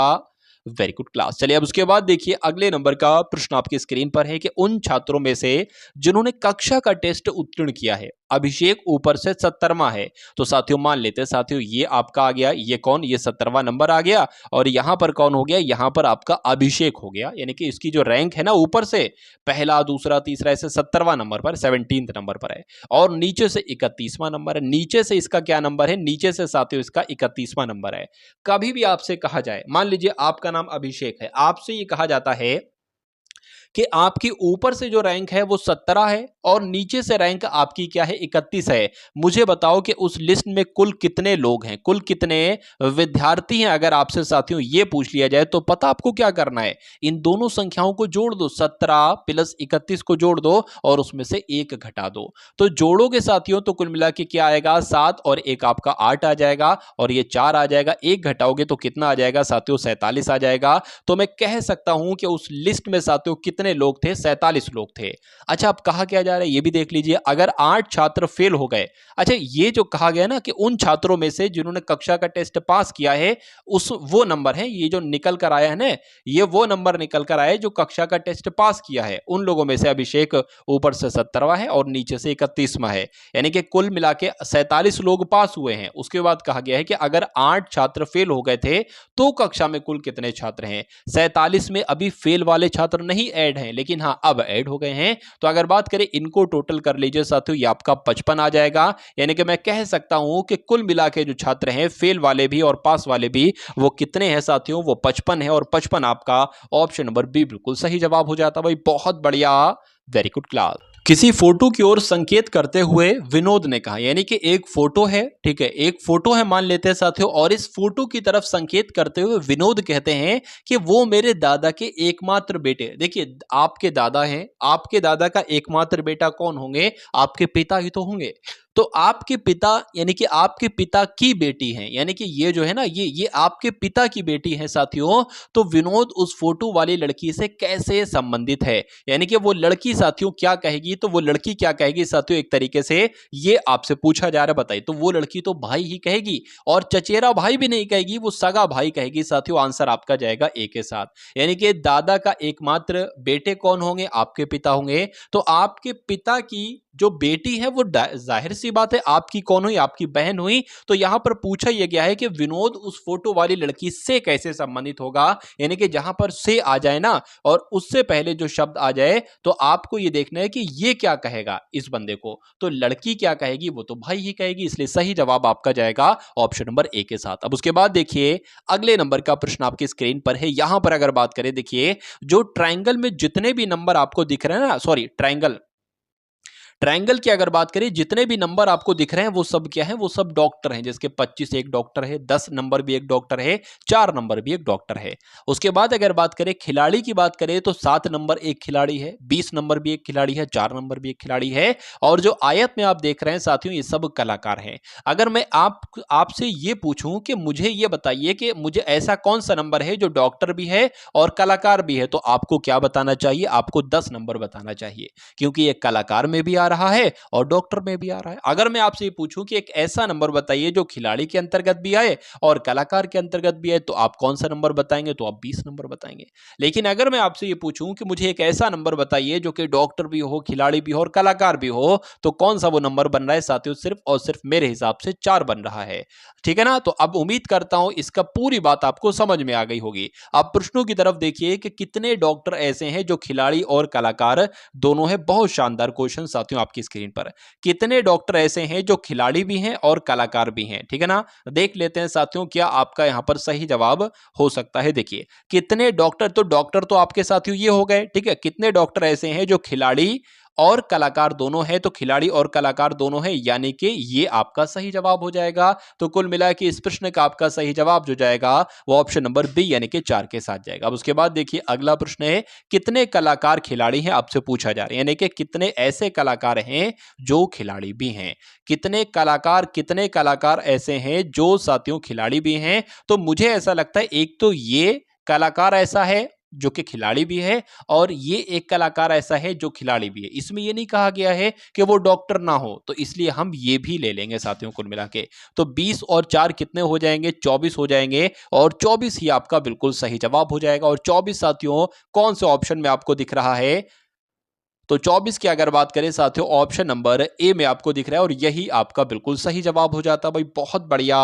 वेरी गुड क्लास। चलिए अब उसके बाद देखिए अगले नंबर का प्रश्न आपकी स्क्रीन पर है कि उन छात्रों में से जिन्होंने कक्षा का टेस्ट उत्तीर्ण किया है, अभिषेक ऊपर से 70वां है। तो साथियों मान लेते हैं साथियों ये आपका आ गया, ये कौन, ये 70वां नंबर आ गया, और यहां पर कौन हो गया, यहां पर आपका अभिषेक हो गया। यानी कि इसकी जो रैंक है ना ऊपर से पहला दूसरा तीसरा ऐसे 70वां नंबर पर, 17th नंबर पर है, और नीचे से 31वां नंबर है। नीचे से इसका क्या नंबर है, नीचे से साथियों इसका 31वां नंबर है। कभी भी आपसे कहा जाए, मान लीजिए आपका नाम अभिषेक है, आपसे ये कहा जाता है कि आपकी ऊपर से जो रैंक है वो 17 है और नीचे से रैंक आपकी क्या है, 31 है। मुझे बताओ कि उस लिस्ट में कुल कितने लोग हैं, कुल कितने विद्यार्थी हैं। अगर आपसे साथियों ये पूछ लिया जाए तो पता आपको क्या करना है, इन दोनों संख्याओं को जोड़ दो, 17 प्लस 31 को जोड़ दो और उसमें से 1 घटा दो। तो जोड़ोगे साथियों तो कुल मिला के क्या आएगा, 7 और 1 आपका 8 आ जाएगा, और ये 4 आ जाएगा, 1 घटाओगे तो कितना आ जाएगा साथियों, 47 आ जाएगा। तो मैं कह सकता हूं कि उस लिस्ट में साथियों कितने लोग थे, 47 लोग थे। अच्छा अब कहा क्या जा रहा है ये भी देख लीजिए, अगर 8 छात्र फेल हो गए, अच्छा ये जो कहा गया ना कि उन छात्रों में से जिन्होंने कक्षा का टेस्ट पास किया है, उस वो नंबर है, ये जो निकल कर आया है ना, ये वो नंबर निकल कर आया है जो कक्षा का टेस्ट पास किया है। उन लोगों में से अभिषेक ऊपर से 17वां है और नीचे से 31वां है, यानी कि कुल मिला के 47 लोग पास हुए हैं। उसके बाद कहा गया है कि अगर 8 छात्र फेल हो गए थे तो कक्षा में कुल कितने छात्र हैं। 47 में अभी फेल वाले छात्र नहीं ऐड हैं, लेकिन हाँ अब ऐड हो गए हैं। तो अगर बात करें इनको टोटल कर लीजिए साथियों, ये आपका 55 आ जाएगा। यानी कि मैं कह सकता हूं कि कुल मिला के जो छात्र हैं, फेल वाले भी और पास वाले भी, वो कितने हैं साथियों, वो 55 है, और 55 आपका ऑप्शन नंबर बी बिल्कुल सही जवाब हो जाता भाई। बहुत बढ़िया, वेरी गुड क्लास। किसी फोटो की ओर संकेत करते हुए विनोद ने कहा, यानी कि एक फोटो है, ठीक है, एक फोटो है मान लेते हैं साथियों, और इस फोटो की तरफ संकेत करते हुए विनोद कहते हैं कि वो मेरे दादा के एकमात्र बेटे। देखिए आपके दादा हैं, आपके दादा का एकमात्र बेटा कौन होंगे, आपके पिता ही तो होंगे। तो आपके पिता यानी कि आपके पिता की बेटी हैं, यानी कि ये जो है ना, ये आपके पिता की बेटी है साथियों। तो विनोद उस फोटो वाली लड़की से कैसे संबंधित है, यानी कि वो लड़की साथियों क्या कहेगी, तो वो लड़की क्या कहेगी साथियों, एक तरीके से ये आपसे पूछा जा रहा है, बताइए। तो वो लड़की तो भाई ही कहेगी, और चचेरा भाई भी नहीं कहेगी, वो सगा भाई कहेगी साथियों। आंसर आपका जाएगा ए के साथ, यानी कि दादा का एकमात्र बेटे कौन होंगे, आपके पिता होंगे। तो आपके पिता की जो बेटी है वो जाहिर सी बात है आपकी कौन हुई, आपकी बहन हुई। तो यहां पर पूछा यह गया है कि विनोद उस फोटो वाली लड़की से कैसे संबंधित होगा, यानी कि जहां पर से आ जाए ना और उससे पहले जो शब्द आ जाए, तो आपको ये देखना है कि ये क्या कहेगा इस बंदे को। तो लड़की क्या कहेगी, वो तो भाई ही कहेगी, इसलिए सही जवाब आपका जाएगा ऑप्शन नंबर ए के साथ। अब उसके बाद देखिए अगले नंबर का प्रश्न आपकी स्क्रीन पर है। यहां पर अगर बात करें, देखिए जो ट्राइंगल में जितने भी नंबर आपको दिख रहे हैं ना, सॉरी ट्रायंगल की अगर बात करें, जितने भी नंबर आपको दिख रहे हैं वो सब क्या है, वो सब डॉक्टर हैं। जिसके 25 एक डॉक्टर है, 10 नंबर भी एक डॉक्टर है, 4 नंबर भी एक डॉक्टर है। उसके बाद अगर बात करें खिलाड़ी की बात करें तो 7 नंबर एक खिलाड़ी है, 20 नंबर भी एक खिलाड़ी है, 4 नंबर भी एक खिलाड़ी है। और जो आयत में आप देख रहे हैं साथियों, ये सब कलाकार हैं। अगर मैं आपसे ये पूछूं कि मुझे ये बताइए कि मुझे ऐसा कौन सा नंबर है जो डॉक्टर भी है और कलाकार भी है, तो आपको क्या बताना चाहिए? आपको 10 नंबर बताना चाहिए, क्योंकि ये कलाकार में भी आ रहा है और डॉक्टर में भी आ रहा है। अगर मैं आपसे ये पूछूं कि एक ऐसा नंबर बताइए जो खिलाड़ी के अंतर्गत भी आए और कलाकार के अंतर्गत भी आए, तो आप कौन सा नंबर बताएंगे? तो आप 20 नंबर बताएंगे। लेकिन अगर मैं आपसे ये पूछूं कि मुझे एक ऐसा नंबर बताइए जो कि डॉक्टर भी हो, खिलाड़ी भी हो और कलाकार भी हो, तो कौन सा वो नंबर बन रहा है साथियों? सिर्फ और सिर्फ मेरे हिसाब से 4 बन रहा है। ठीक है ना? तो अब उम्मीद करता हूं इसका पूरी बात आपको समझ में आ गई होगी। अब प्रश्नों की तरफ देखिए कि कितने डॉक्टर ऐसे हैं जो खिलाड़ी और कलाकार दोनों है। बहुत शानदार क्वेश्चन साथियों आपकी स्क्रीन पर। कितने डॉक्टर ऐसे हैं जो खिलाड़ी भी हैं और कलाकार भी हैं? ठीक है ना? देख लेते हैं साथियों क्या आपका यहां पर सही जवाब हो सकता है। देखिए कितने डॉक्टर, तो डॉक्टर तो आपके साथियों ये हो गए। ठीक है, कितने डॉक्टर ऐसे हैं जो खिलाड़ी और कलाकार दोनों है? तो खिलाड़ी और कलाकार दोनों है, यानी कि ये आपका सही जवाब हो जाएगा। तो कुल मिला के इस प्रश्न का आपका सही जवाब जो जाएगा वो ऑप्शन नंबर बी यानी कि 4 के साथ जाएगा। अब उसके बाद देखिए अगला प्रश्न है, कितने कलाकार खिलाड़ी हैं? आपसे पूछा जा रहा है, यानी कि कितने ऐसे कलाकार हैं जो खिलाड़ी भी हैं। कितने कलाकार ऐसे हैं जो साथियों खिलाड़ी भी हैं? तो मुझे ऐसा लगता है एक तो ये कलाकार ऐसा है जो कि खिलाड़ी भी है और ये एक कलाकार ऐसा है जो खिलाड़ी भी है। इसमें ये नहीं कहा गया है कि वो डॉक्टर ना हो, तो इसलिए हम ये भी ले लेंगे साथियों कुल मिला के। तो 20 और 4 कितने हो जाएंगे? 24 हो जाएंगे और 24 ही आपका बिल्कुल सही जवाब हो जाएगा। और 24 साथियों कौन से ऑप्शन में आपको दिख रहा है? तो 24 की अगर बात करें साथियों, ऑप्शन नंबर ए में आपको दिख रहा है और यही आपका बिल्कुल सही जवाब हो जाता है। भाई बहुत बढ़िया,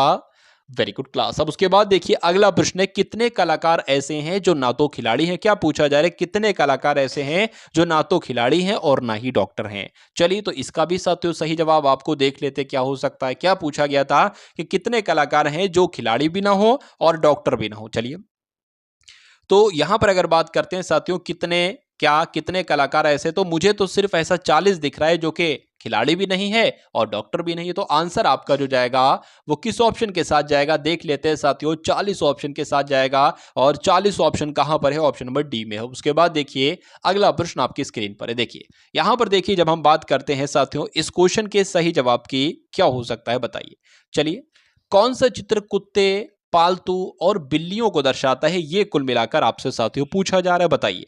वेरी गुड क्लास। अब उसके बाद देखिए अगला प्रश्न है, कितने कलाकार ऐसे हैं जो ना तो खिलाड़ी हैं? क्या पूछा जा रहा है? कितने कलाकार ऐसे हैं जो ना तो खिलाड़ी हैं और ना ही डॉक्टर हैं? चलिए तो इसका भी साथियों सही जवाब आपको देख लेते क्या हो सकता है। क्या पूछा गया था कि कितने कलाकार हैं जो खिलाड़ी भी ना हो और डॉक्टर भी ना हो। चलिए तो यहां पर अगर बात करते हैं साथियों, कितने कलाकार ऐसे, तो मुझे तो सिर्फ ऐसा 40 दिख रहा है जो कि खिलाड़ी भी नहीं है और डॉक्टर भी नहीं है। तो आंसर आपका जो जाएगा वो किस ऑप्शन के साथ जाएगा? देख लेते हैं साथियों, 40 ऑप्शन के साथ जाएगा। और 40 ऑप्शन कहां पर है? ऑप्शन नंबर डी में है। उसके बाद देखिए अगला प्रश्न आपकी स्क्रीन पर है। देखिए यहां पर देखिए, जब हम बात करते हैं साथियों इस क्वेश्चन के सही जवाब की, क्या हो सकता है बताइए। चलिए, कौन सा चित्र कुत्ते, पालतू और बिल्लियों को दर्शाता है? ये कुल मिलाकर आपसे साथियों पूछा जा रहा है, बताइए।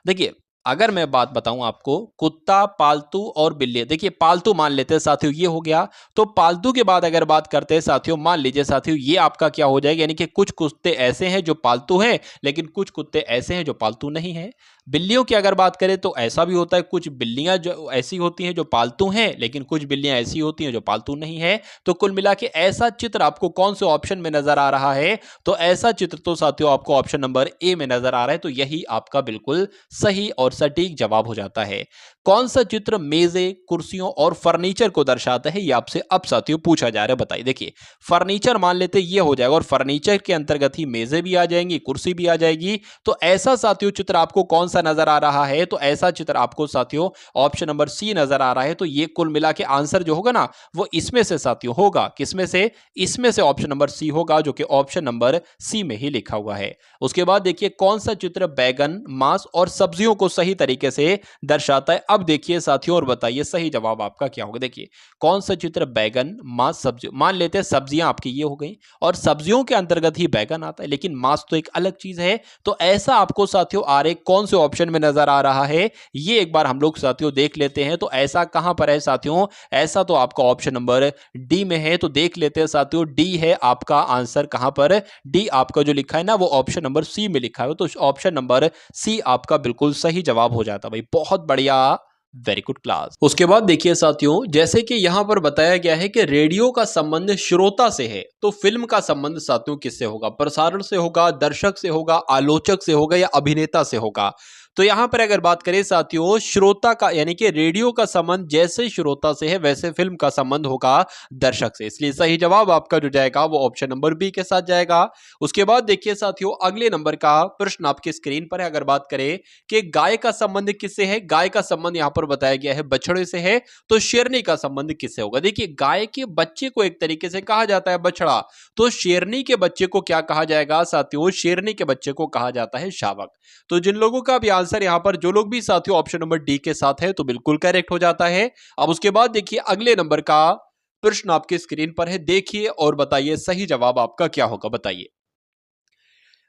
देखिए अगर मैं बात बताऊं आपको, कुत्ता, पालतू और बिल्ली, देखिए पालतू मान लेते हैं साथियों ये हो गया। तो पालतू के बाद अगर बात करते हैं साथियों, मान लीजिए साथियों ये आपका क्या हो जाएगा, यानी कि कुछ कुत्ते ऐसे हैं जो पालतू हैं लेकिन कुछ कुत्ते ऐसे हैं जो पालतू नहीं है। बिल्लियों की अगर बात करें तो ऐसा भी होता है, कुछ बिल्लियां जो ऐसी होती हैं जो पालतू हैं लेकिन कुछ बिल्लियां ऐसी होती हैं जो पालतू नहीं है। तो कुल मिला के ऐसा चित्र आपको कौन से ऑप्शन में नजर आ रहा है? तो ऐसा चित्र तो साथियों आपको ऑप्शन नंबर ए में नजर आ रहा है। तो यही आपका बिल्कुल सही और सटीक जवाब हो जाता है। कौन सा चित्र मेजे, कुर्सियों और फर्नीचर को दर्शाता है? ये आपसे अब साथियों पूछा जा रहा है, बताइए। देखिए फर्नीचर मान लेते ये हो जाएगा और फर्नीचर के अंतर्गत ही मेजे भी आ जाएंगी, कुर्सी भी आ जाएगी। तो ऐसा साथियों चित्र आपको कौन सा नजर आ रहा है? तो ऐसा चित्र आपको साथियों ऑप्शन नंबर सी नजर आ रहा है। तो ये कुल मिला के आंसर जो होगा ना वो इसमें से साथियों होगा, किसमें से? इसमें से ऑप्शन नंबर सी होगा, जो कि ऑप्शन नंबर सी में ही लिखा हुआ है। उसके बाद देखिए कौन सा चित्र बैगन, मांस और सब्जियों को सही तरीके से दर्शाता है? अब देखिए साथियों और बताइए सही जवाब आपका क्या होगा। देखिए कौन सा चित्र बैगन, मांस, सब्जी, मान लेते हैं सब्जियां आपकी ये हो गई और सब्जियों के अंतर्गत ही बैगन आता है, लेकिन मांस तो एक अलग चीज है। तो ऐसा आपको साथियों आरेख कौन से ऑप्शन में नजर आ रहा है, ये एक बार हम लोग साथियों देख लेते हैं। तो ऐसा कहां पर है साथियों? ऐसा तो आपका ऑप्शन नंबर डी में है। तो देख लेते हैं साथियों, डी है आपका आंसर। कहां पर? डी आपका जो लिखा है ना वो ऑप्शन नंबर सी में लिखा है। तो ऑप्शन नंबर सी आपका बिल्कुल सही जवाब हो जाता है। भाई बहुत बढ़िया, वेरी गुड क्लास। उसके बाद देखिए साथियों, जैसे कि यहां पर बताया गया है कि रेडियो का संबंध श्रोता से है, तो फिल्म का संबंध साथियों किससे होगा? प्रसारण से होगा, दर्शक से होगा, आलोचक से होगा या अभिनेता से होगा? तो यहां पर अगर बात करें साथियों, श्रोता का यानी कि रेडियो का संबंध जैसे श्रोता से है वैसे फिल्म का संबंध होगा दर्शक से, इसलिए सही जवाब आपका जो जाएगा वो ऑप्शन नंबर बी के साथ जाएगा। उसके बाद देखिए साथियों, अगले नंबर का प्रश्न आपकी स्क्रीन पर है। अगर बात करें कि गाय का संबंध किससे है, गाय का संबंध यहां पर बताया गया है बछड़े से है, तो शेरनी का संबंध किससे होगा। देखिए गाय के बच्चे को एक तरीके से कहा जाता है बछड़ा, तो शेरनी के बच्चे को क्या कहा जाएगा साथियों, शेरनी के बच्चे को कहा जाता है शावक। तो जिन लोगों का भी आंसर यहां पर, जो लोग भी साथियों ऑप्शन नंबर डी के साथ है, तो बिल्कुल करेक्ट हो जाता है। अब उसके बाद देखिए अगले नंबर का प्रश्न आपके स्क्रीन पर है, देखिए और बताइए सही जवाब आपका क्या होगा, बताइए।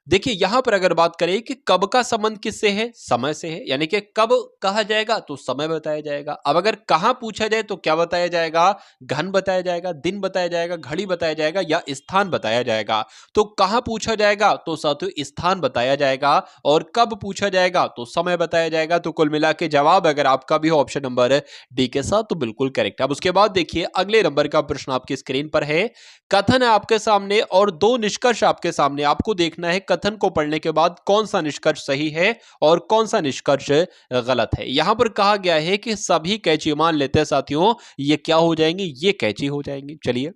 देखिए यहां पर अगर बात करें कि कब का संबंध किससे है, समय से है, यानी कि कब कहा जाएगा तो समय बताया जाएगा। अब अगर कहां पूछा जाए तो क्या बताया जाएगा, घन बताया जाएगा, दिन बताया जाएगा, घड़ी बताया जाएगा या स्थान बताया जाएगा। तो कहां पूछा जाएगा तो साथियों स्थान बताया जाएगा, और कब पूछा जाएगा तो समय बताया जाएगा। तो कुल मिला के जवाब अगर आपका भी हो ऑप्शन नंबर डी के साथ, तो बिल्कुल करेक्ट। अब उसके बाद देखिए अगले नंबर का प्रश्न आपकी स्क्रीन पर है, कथन है आपके सामने और दो निष्कर्ष आपके सामने, आपको देखना है कथन को पढ़ने के बाद कौन सा निष्कर्ष सही है और कौन सा निष्कर्ष गलत है। यहां पर कहा गया है कि सभी कैंची, मान लेते हैं साथियों ये क्या हो जाएंगी, ये कैंची हो जाएंगी। चलिए,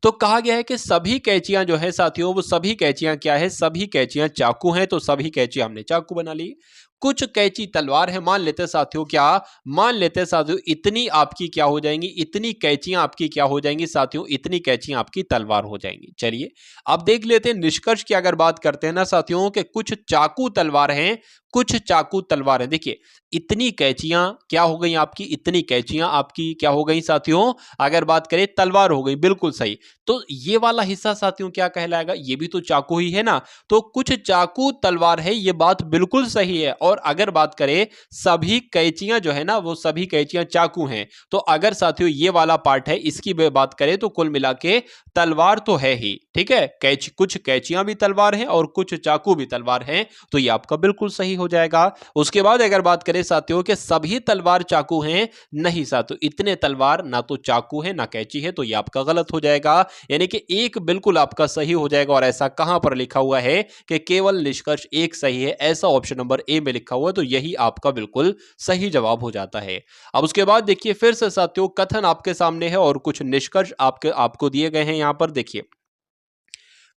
तो कहा गया है कि सभी कैंचियां जो है साथियों, वो सभी कैंचियां क्या है, सभी कैंचियां चाकू हैं, तो सभी कैंचियां हमने चाकू बना ली। कुछ कैंची तलवार है, मान लेते साथियों क्या, मान लेते साथियों इतनी आपकी क्या हो जाएंगी, इतनी कैंचियां आपकी क्या हो जाएंगी साथियों, इतनी कैंचियां आपकी तलवार हो जाएंगी। चलिए अब देख लेते हैं निष्कर्ष की अगर बात करते हैं ना साथियों, कि कुछ चाकू तलवार हैं, कुछ चाकू तलवार है। देखिए इतनी कैंचियां क्या हो गई आपकी, इतनी कैंचियां आपकी क्या हो गई साथियों, अगर बात करें तलवार हो गई, बिल्कुल सही। तो ये वाला हिस्सा साथियों क्या कहलाएगा, ये भी तो चाकू ही है ना, तो कुछ चाकू तलवार है, ये बात बिल्कुल सही है। और अगर बात करें सभी कैंचियां जो है ना, वो सभी कैंचियां चाकू हैं, तो अगर साथियों ये वाला पार्ट है इसकी बात करें तो कुल मिला के तलवार तो है ही, ठीक है। कैंची, कुछ कैंचियां भी तलवार हैं और कुछ चाकू भी तलवार हैं, तो ये आपका बिल्कुल सही हो जाएगा। उसके बाद अगर बात करें साथियों कि सभी तलवार चाकू हैं, नहीं साथियों इतने तलवार ना तो चाकू है ना कैंची है, तो ये आपका गलत हो जाएगा। यानी कि एक बिल्कुल आपका सही हो जाएगा। और ऐसा कहां पर लिखा हुआ है कि केवल निष्कर्ष एक सही है, ऐसा ऑप्शन नंबर ए में लिखा हुआ है, तो यही आपका बिल्कुल सही जवाब हो जाता है। अब उसके बाद देखिए फिर से साथियों कथन आपके सामने है और कुछ निष्कर्ष आपको दिए गए हैं। यहां पर देखिए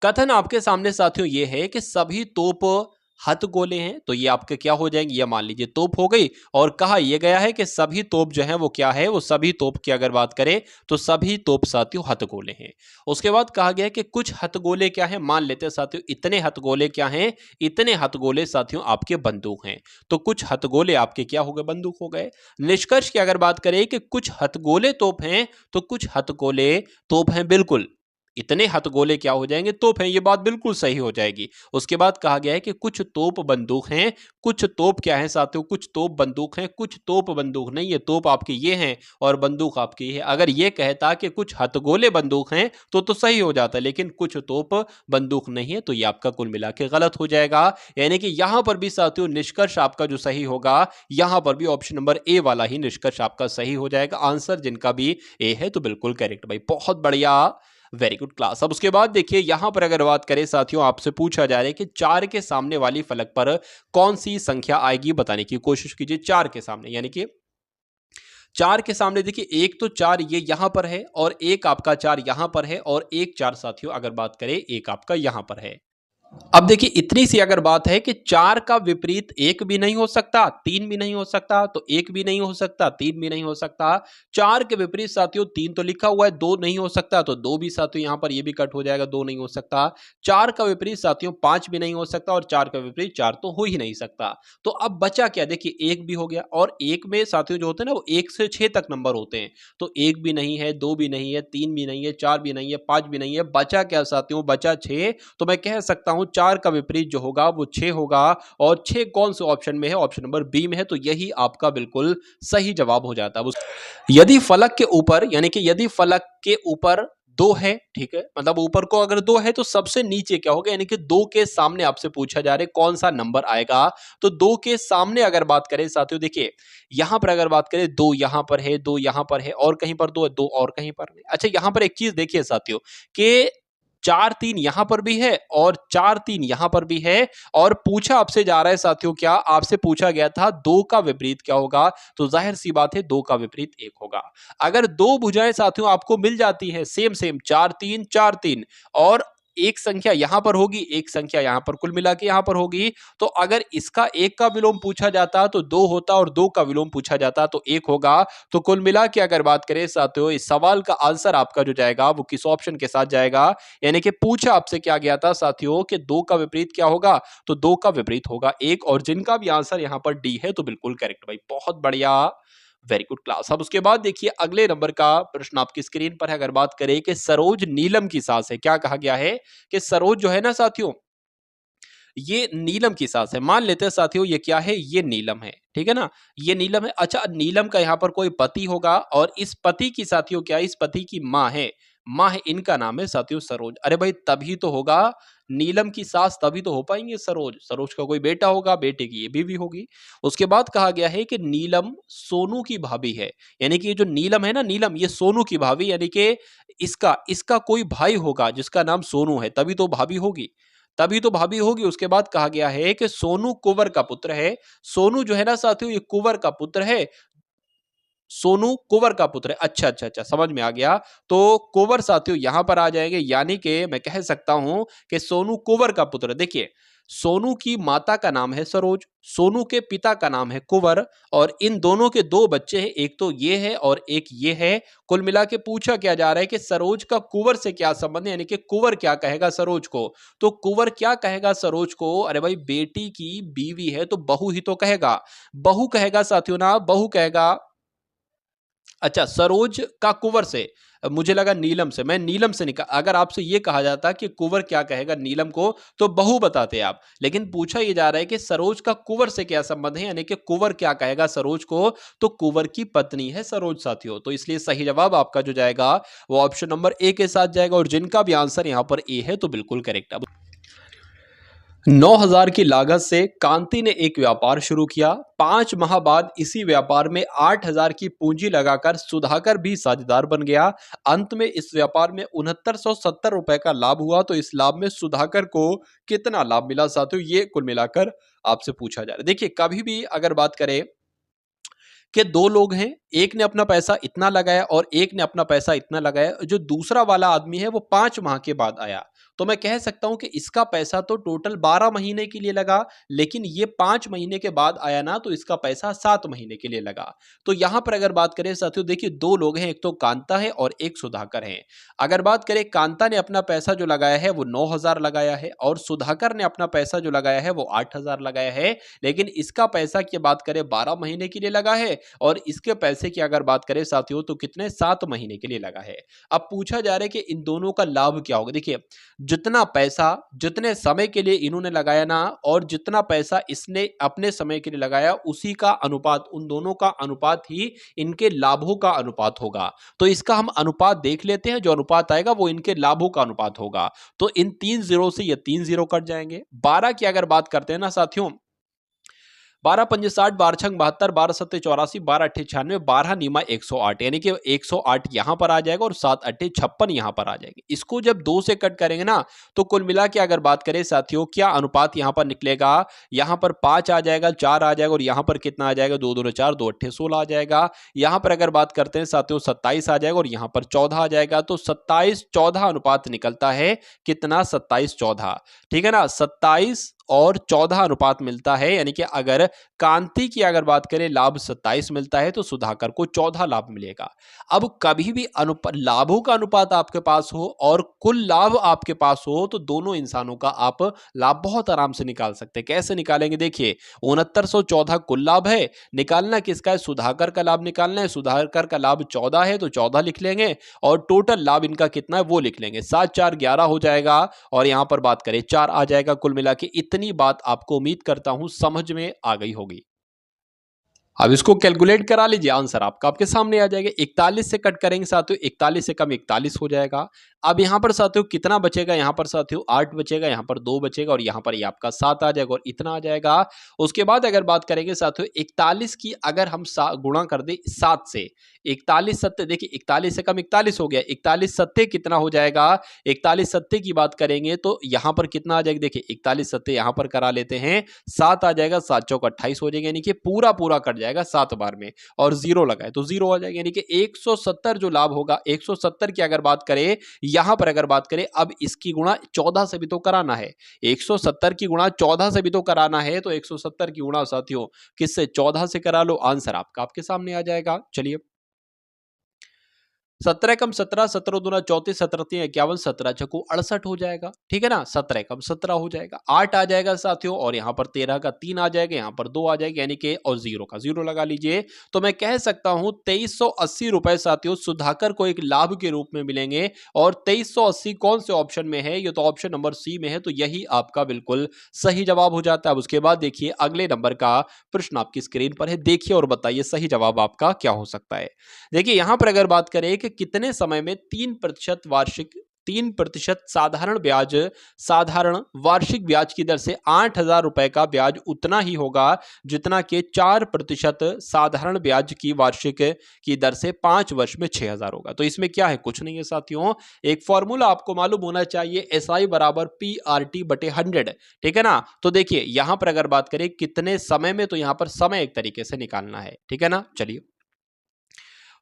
कथन आपके सामने साथियों ये है कि सभी तोप हथगोले हैं, तो ये आपके क्या हो जाएंगे, ये मान लीजिए तोप हो गई। और कहा यह गया है कि सभी तोप जो है वो क्या है, वो सभी तोप की अगर बात करें तो सभी तोप साथियों हथगोले हैं। उसके बाद कहा गया है कि कुछ हथगोले क्या है, मान लेते हैं साथियों इतने हथगोले क्या हैं, इतने हथगोले साथियों आपके बंदूक हैं, तो कुछ हथगोले आपके क्या हो गए, बंदूक हो गए। निष्कर्ष की अगर बात करें कि कुछ हथगोले तोप हैं, तो कुछ हथगोले तोप हैं, बिल्कुल इतने हथगोले क्या हो जाएंगे, तोप हैं, ये बात बिल्कुल सही हो जाएगी। उसके बाद कहा गया है कि कुछ तोप बंदूक हैं, कुछ तोप क्या है साथियों, कुछ तोप बंदूक हैं, कुछ तोप बंदूक नहीं है, तोप आपकी ये हैं और बंदूक आपकी है। अगर ये कहता कि कुछ हथगोले बंदूक हैं तो सही हो जाता, लेकिन कुछ तोप बंदूक नहीं है, तो ये आपका कुल मिला के गलत हो जाएगा। यानी कि यहां पर भी साथियों निष्कर्ष आपका जो सही होगा, यहां पर भी ऑप्शन नंबर ए वाला ही निष्कर्ष आपका सही हो जाएगा। आंसर जिनका भी ए है तो बिल्कुल करेक्ट भाई, बहुत बढ़िया, वेरी गुड क्लास। अब उसके बाद देखिए यहां पर अगर बात करें साथियों, आपसे पूछा जा रहा है कि 4 के सामने वाली फलक पर कौन सी संख्या आएगी, बताने की कोशिश कीजिए। 4 के सामने यानी कि 4 के सामने देखिए एक तो 4 ये यहां पर है और एक आपका 4 यहां पर है और एक 4 साथियों अगर बात करें एक आपका यहां पर है। अब देखिए इतनी सी अगर बात है कि 4 का विपरीत 1 भी नहीं हो सकता, 3 भी नहीं हो सकता, तो 1 भी नहीं हो सकता, 3 भी नहीं हो सकता। 4 के विपरीत साथियों 3 तो लिखा हुआ है, 2 नहीं हो सकता, तो 2 भी साथियों यहां पर ये भी कट हो जाएगा, 2 नहीं हो सकता। 4 का विपरीत साथियों 5 भी नहीं हो सकता और 4 का विपरीत 4 तो हो ही नहीं सकता। तो अब बचा क्या, देखिए 1 भी हो गया और 1 में साथियों जो होते हैं ना वो 1 से 6 तक नंबर होते हैं, तो 1 भी नहीं है, 2 भी नहीं है, 3 भी नहीं है, 4 भी नहीं है, 5 भी नहीं है, बचा क्या साथियों, बचा 6। तो मैं कह सकता हूं 4 का विपरीत जो होगा वो 6 होगा और 6 कौन से ऑप्शन में है, ऑप्शन नंबर बी में है, तो यही आपका बिल्कुल सही जवाब हो जाता है। यदि फलक के ऊपर यानी कि यदि फलक के ऊपर 2 है, ठीक है, मतलब ऊपर को अगर 2 है तो सबसे नीचे क्या होगा, यानी कि 2 के सामने आपसे पूछा जा रहा है कौन सा नंबर आएगा, तो 2 के सामने अगर बात करें साथियों देखिए यहां पर अगर बात करें 2 यहां पर है, 2 यहां पर है और कहीं पर 2 है, 2 और कहीं पर नहीं। अच्छा यहां पर एक चीज देखिए साथियों कि 4-3 यहां पर भी है और 4-3 यहां पर भी है। और पूछा आपसे जा रहा है साथियों, क्या आपसे पूछा गया था 2 का विपरीत क्या होगा, तो जाहिर सी बात है 2 का विपरीत 1 होगा। अगर दो भुजाएं साथियों आपको मिल जाती हैं सेम सेम 4-3 4-3 और एक संख्या यहां पर होगी, एक संख्या यहां पर, कुल मिला के यहां पर होगी, तो अगर इसका 1 का विलोम पूछा जाता तो 2 होता और 2 का विलोम पूछा जाता तो 1 होगा। तो कुल मिला के अगर बात करें साथियों, इस सवाल का आंसर आपका जो जाएगा वो किस ऑप्शन के साथ जाएगा, यानी कि पूछा आपसे क्या गया था साथियों कि 2 का विपरीत क्या होगा, तो 2 का विपरीत होगा 1। और जिनका भी आंसर यहां पर डी है तो बिल्कुल करेक्ट भाई, बहुत बढ़िया, वेरी गुड क्लास। अब उसके बाद देखिए अगले नंबर का प्रश्न आपकी स्क्रीन पर है। अगर बात करें कि सरोज नीलम की सास है, क्या कहा गया है कि सरोज जो है ना साथियों, ये नीलम की सास है। मान लेते हैं साथियों ये क्या है, ये नीलम है, ठीक है ना, ये नीलम है। अच्छा, नीलम का यहाँ पर कोई पति होगा और इस पति की साथियों क्या है, इस पति की माँ है, माँ है, इनका नाम है साथियों सरोज। अरे भाई तभी तो होगा नीलम की सास, तभी तो हो पाएंगे सरोज। सरोज का कोई बेटा होगा, बेटे की ये बीवी होगी। उसके बाद कहा गया है कि नीलम सोनू की भाभी है, यानी कि ये जो नीलम है ना, नीलम ये सोनू की भाभी, यानी कि इसका इसका कोई भाई होगा जिसका नाम सोनू है, तभी तो भाभी होगी, तभी तो भाभी होगी। उसके बाद कहा गया है कि सोनू कुंवर का पुत्र है। सोनू जो है ना साथियों ये कुंवर का पुत्र है, सोनू कुंवर का पुत्र है। अच्छा अच्छा अच्छा, समझ में आ गया। तो कुंवर साथियों यहां पर आ जाएंगे, यानी कि मैं कह सकता हूं कि सोनू कुंवर का पुत्र। देखिए सोनू की माता का नाम है सरोज, सोनू के पिता का नाम है कुंवर, और इन दोनों के दो बच्चे हैं, एक तो ये है और एक ये है। कुल मिला के पूछा क्या जा रहा है कि सरोज का कुंवर से क्या संबंध है, यानी कि कुंवर क्या कहेगा सरोज को, तो कुंवर क्या कहेगा सरोज को, अरे भाई बेटी की बीवी है तो बहू ही तो कहेगा, बहू कहेगा साथियों ना, बहू कहेगा। अच्छा, सरोज का कुंवर से, मुझे लगा नीलम से, मैं नीलम से निकाल, अगर आपसे ये कहा जाता कि कुंवर क्या कहेगा नीलम को तो बहू बताते आप, लेकिन पूछा ये जा रहा है कि सरोज का कुंवर से क्या संबंध है, यानी कि कुंवर क्या कहेगा सरोज को, तो कुंवर की पत्नी है सरोज साथियों। तो इसलिए सही जवाब आपका जो जाएगा वो ऑप्शन नंबर ए के साथ जाएगा, और जिनका भी आंसर यहां पर ए है तो बिल्कुल करेक्ट। अब 9,000 की लागत से कांति ने एक व्यापार शुरू किया। 5 माह बाद इसी व्यापार में 8,000 की पूंजी लगाकर सुधाकर भी साझेदार बन गया। अंत में इस व्यापार में 6970 रुपए का लाभ हुआ। तो इस लाभ में सुधाकर को कितना लाभ मिला साथियों, ये कुल मिलाकर आपसे पूछा जा रहा है। देखिए कभी भी अगर बात करें कि दो लोग हैं, एक ने अपना पैसा इतना लगाया और एक ने अपना पैसा इतना लगाया, जो दूसरा वाला आदमी है वो 5 माह के बाद आया, तो मैं कह सकता हूं कि इसका पैसा तो टोटल 12 महीने के लिए लगा, लेकिन ये 5 महीने के बाद आया ना, तो इसका पैसा 7 महीने के लिए लगा। तो यहां पर अगर बात करें साथियों, देखिए दो लोग हैं, एक तो कांता है और एक सुधाकर है। अगर बात करें कांता ने अपना पैसा जो लगाया है वो 9,000 लगाया है, और सुधाकर ने अपना पैसा जो लगाया है वो 8,000 लगाया है, लेकिन इसका पैसा की बात करें 12 महीने के लिए लगा है, और इसके पैसे की अगर बात करें साथियों तो कितने, 7 महीने के लिए लगा है। अब पूछा जा रहा है कि इन दोनों का लाभ क्या होगा। देखिए जितना पैसा जितने समय के लिए इन्होंने लगाया ना, और जितना पैसा इसने अपने समय के लिए लगाया, उसी का अनुपात, उन दोनों का अनुपात ही इनके लाभों का अनुपात होगा। तो इसका हम अनुपात देख लेते हैं, जो अनुपात आएगा वो इनके लाभों का अनुपात होगा। तो इन 3 जीरो से ये 3 जीरो कट जाएंगे। 12 की अगर बात करते हैं ना साथियों, 12 पंजे 60, 12 छंग 72, 12 सत्ते 84, 12 अट्ठे 96, 12 नीमा 108, यानी कि 108 यहां पर आ जाएगा और 7 अट्ठे 56 यहां पर आ जाएंगे। इसको जब 2 से कट करेंगे ना, तो कुल मिला के अगर बात करें साथियों, क्या अनुपात यहां पर निकलेगा, यहां पर 5 आ जाएगा, 4 आ जाएगा, और यहां पर कितना आ जाएगा, 2 दूने 4, 2 अट्ठे 16 आ जाएगा। यहां पर अगर बात करते हैं साथियों 27 आ जाएगा, और यहां पर 14 आ जाएगा। तो 27-14 अनुपात निकलता है, कितना, 27-14, ठीक है ना, 27 और 14 अनुपात मिलता है, यानी कि अगर कांति की अगर बात करें लाभ 27 मिलता है तो सुधाकर को 14 लाभ मिलेगा। अब कभी भी लाभों का अनुपात आपके पास हो और कुल लाभ आपके पास हो, तो दोनों इंसानों का आप लाभ बहुत आराम से निकाल सकते हैं। कैसे निकालेंगे, देखिए 6914 कुल लाभ है, निकालना किसका है, सुधाकर का लाभ निकालना है। सुधाकर का लाभ 14 है तो 14 लिख लेंगे, और टोटल लाभ इनका कितना है वो लिख लेंगे। 7 4 11 हो जाएगा, और यहां पर बात करें 4 आ जाएगा। कुल मिला के इतनी बात आपको उम्मीद करता हूं समझ में आ गई होगी। अब इसको कैलकुलेट करा लीजिए, आंसर आपका आपके सामने आ जाएगा। 41 से कट करेंगे साथियों, 41 से कम 41 हो जाएगा। अब यहाँ पर साथियों कितना बचेगा, यहाँ पर साथियों 8 बचेगा, यहाँ पर 2 बचेगा और यहाँ पर ये आपका 7 आ जाएगा और इतना आ जाएगा। उसके बाद अगर बात करेंगे साथियों 41 की अगर हम गुणा कर दे 7 से, 41 सत्ते, देखिए 41 से कम 41 हो गया, 41 सत्ते कितना हो जाएगा, 41 सत्ते की बात करेंगे तो यहाँ पर कितना आ जाएगा, देखिए 41 सत्ते यहाँ पर करा लेते हैं, 7 आ जाएगा, 7 चौक 28 हो जाएगा, यानी कि पूरा पूरा कट जाएगा 7 बार में और 0 लगाए तो 0 आ जाएगा, यानी कि 170 जो लाभ होगा 170 की अगर बात करें, यहां पर अगर बात करें अब इसकी गुणा 14 से भी तो कराना है, 170 की गुणा 14 से भी तो कराना है, तो 170 की गुणा साथियों किससे, 14 से करा लो, आंसर आपका आपके सामने आ जाएगा। चलिए 17 कम 17, 17 दूना 34, 17 तीन 51, 17 छक्कू 68 हो जाएगा, ठीक है ना, 17 कम 17 हो जाएगा, 8 आ जाएगा साथियों और यहाँ पर 13 का 3 आ जाएगा, यहाँ पर 2 आ जाएगा, यानी कि और 0 का 0 लगा लीजिए, तो मैं कह सकता हूँ 2380 रुपए साथियों सुधाकर को एक लाभ के रूप में मिलेंगे। और 2380 कौन से ऑप्शन में है, ये तो ऑप्शन नंबर सी में है, तो यही आपका बिल्कुल सही जवाब हो जाता है। अब उसके बाद देखिए अगले नंबर का प्रश्न आपकी स्क्रीन पर है, देखिए और बताइए सही जवाब आपका क्या हो सकता है। देखिए यहां पर अगर बात करें कि कितने समय में 3% वार्षिक 3% साधारण वार्षिक ब्याज की दर से 8,000 रुपए का ब्याज उतना ही होगा जितना कि 4% साधारण ब्याज की वार्षिक की दर से 5 वर्ष में 6,000 होगा। तो इसमें क्या है, कुछ नहीं है साथियों, एक फॉर्मूला आपको मालूम होना चाहिए, SI बराबर PRT बटे 100, ठीक है ना। तो देखिए यहां पर अगर बात करें कितने समय में, तो यहां पर समय एक तरीके से निकालना है, ठीक है ना। चलिए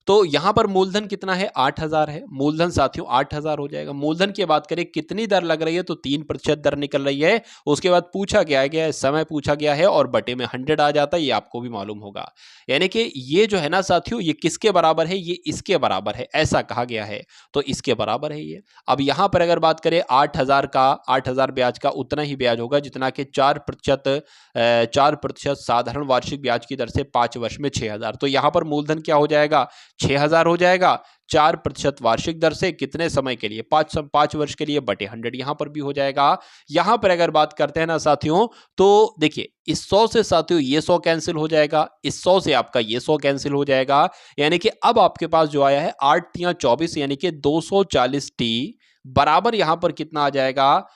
तो यहां पर मूलधन कितना है, 8,000 है, मूलधन साथियों 8,000 हो जाएगा। मूलधन की बात करें कितनी दर लग रही है, तो 3% दर निकल रही है। उसके बाद पूछा गया है, समय पूछा गया है और बटे में 100 आ जाता है, ये आपको भी मालूम होगा। यानी कि ये जो है ना साथियों, ये किसके बराबर है, ये इसके बराबर है, ऐसा कहा गया है, तो इसके बराबर है ये। अब यहां पर अगर बात करें 8,000 ब्याज का उतना ही ब्याज होगा जितना कि 4% साधारण वार्षिक ब्याज की दर से 5 वर्ष में 6,000। तो यहां पर मूलधन क्या हो जाएगा, 6,000 हो जाएगा, 4% वार्षिक दर से कितने समय के लिए, 5 वर्ष के लिए, बटे 100 यहां पर भी हो जाएगा। यहां पर अगर बात करते हैं ना साथियों, तो देखिए इस 100 से साथियों ये 100 कैंसिल हो जाएगा, इस 100 से आपका ये 100 कैंसिल हो जाएगा, यानी कि अब आपके पास जो आया है 8 तिया 24, यानी कि 240T बराबर यहां पर कितना आ जाएगा,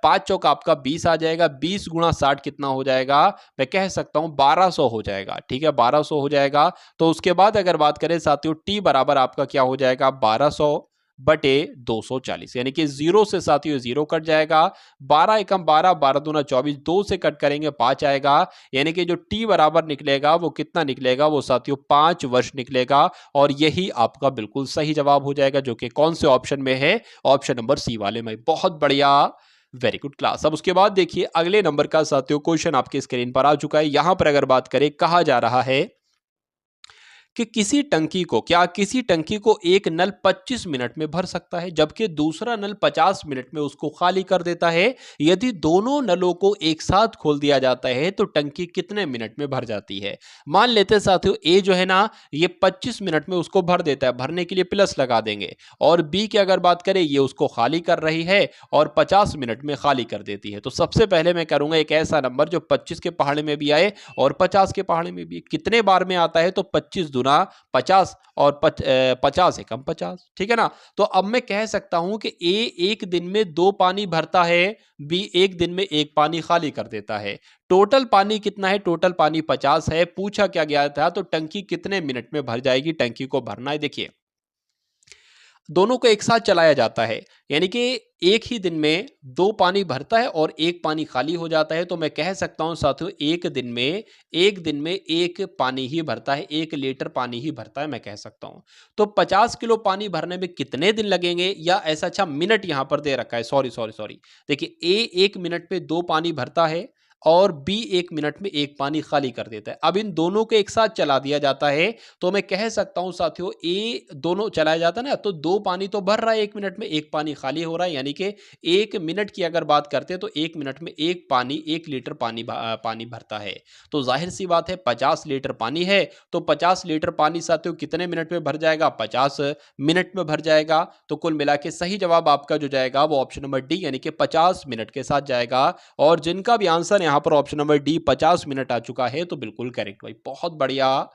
5 चौक आपका 20 आ जाएगा, 20 गुणा 60 कितना हो जाएगा, मैं कह सकता हूं 1200 हो जाएगा, ठीक है 1200 हो जाएगा। तो उसके बाद अगर बात करें साथियों टी बराबर आपका क्या हो जाएगा, 1200 बटे 240, यानी कि 0 से साथियों 0 कट जाएगा, 12 एकम 12, 12 दूना 24, 2 से कट करेंगे 5 आएगा, यानी कि जो टी बराबर निकलेगा वो कितना निकलेगा, वो साथियों 5 वर्ष निकलेगा। और यही आपका बिल्कुल सही जवाब हो जाएगा, जो कि कौन से ऑप्शन में है, ऑप्शन नंबर सी वाले में। बहुत बढ़िया, वेरी गुड क्लास। अब उसके बाद देखिए अगले नंबर का साथियों क्वेश्चन आपके स्क्रीन पर आ चुका है। यहां पर अगर बात करें, कहा जा रहा है कि किसी टंकी को एक नल 25 मिनट में भर सकता है, जबकि दूसरा नल 50 मिनट में उसको खाली कर देता है। यदि दोनों नलों को एक साथ खोल दिया जाता है तो टंकी कितने मिनट में भर जाती है। मान लेते हैं साथियों ए जो है ना, ये 25 मिनट में उसको भर देता है, भरने के लिए प्लस लगा देंगे, और बी की अगर बात करें ये उसको खाली कर रही है और 50 मिनट में खाली कर देती है। तो सबसे पहले मैं करूंगा एक ऐसा नंबर जो 25 के पहाड़े में भी आए और 50 के पहाड़े में भी, कितने बार में आता है, तो 25 दूना 50 और 50 एकम 50, ठीक है ना। तो अब मैं कह सकता हूं कि ए एक दिन में 2 पानी भरता है, बी एक दिन में 1 पानी खाली कर देता है। टोटल पानी कितना है, टोटल पानी 50 है। पूछा क्या गया था, तो टंकी कितने मिनट में भर जाएगी, टंकी को भरना है। देखिए दोनों को एक साथ चलाया जाता है, यानी कि एक ही दिन में 2 पानी भरता है और 1 पानी खाली हो जाता है। तो मैं कह सकता हूं साथियों एक दिन में 1 पानी ही भरता है, 1 लीटर पानी ही भरता है, मैं कह सकता हूं। तो 50 किलो पानी भरने में कितने दिन लगेंगे, या ऐसा, अच्छा मिनट यहां पर दे रखा है, सॉरी देखिए ए 1 मिनट में 2 पानी भरता है और बी 1 मिनट में 1 पानी खाली कर देता है। अब इन दोनों को एक साथ चला दिया जाता है, तो मैं कह सकता हूं साथियों ए दोनों चलाया जाता है ना, तो 2 पानी तो भर रहा है 1 मिनट में, 1 पानी खाली हो रहा है, यानी कि 1 मिनट की अगर बात करते हैं तो 1 मिनट में 1 लीटर पानी भरता है। तो जाहिर सी बात है 50 लीटर पानी है, तो 50 लीटर पानी साथियों कितने मिनट में भर जाएगा, 50 मिनट में भर जाएगा। तो कुल मिला के सही जवाब आपका जो जाएगा वो ऑप्शन नंबर डी, यानी कि 50 मिनट के साथ जाएगा। और जिनका भी आंसर यहां पर ऑप्शन नंबर डी 50 मिनट आ चुका है, तो बिल्कुल करेक्ट भाई, बहुत बढ़िया,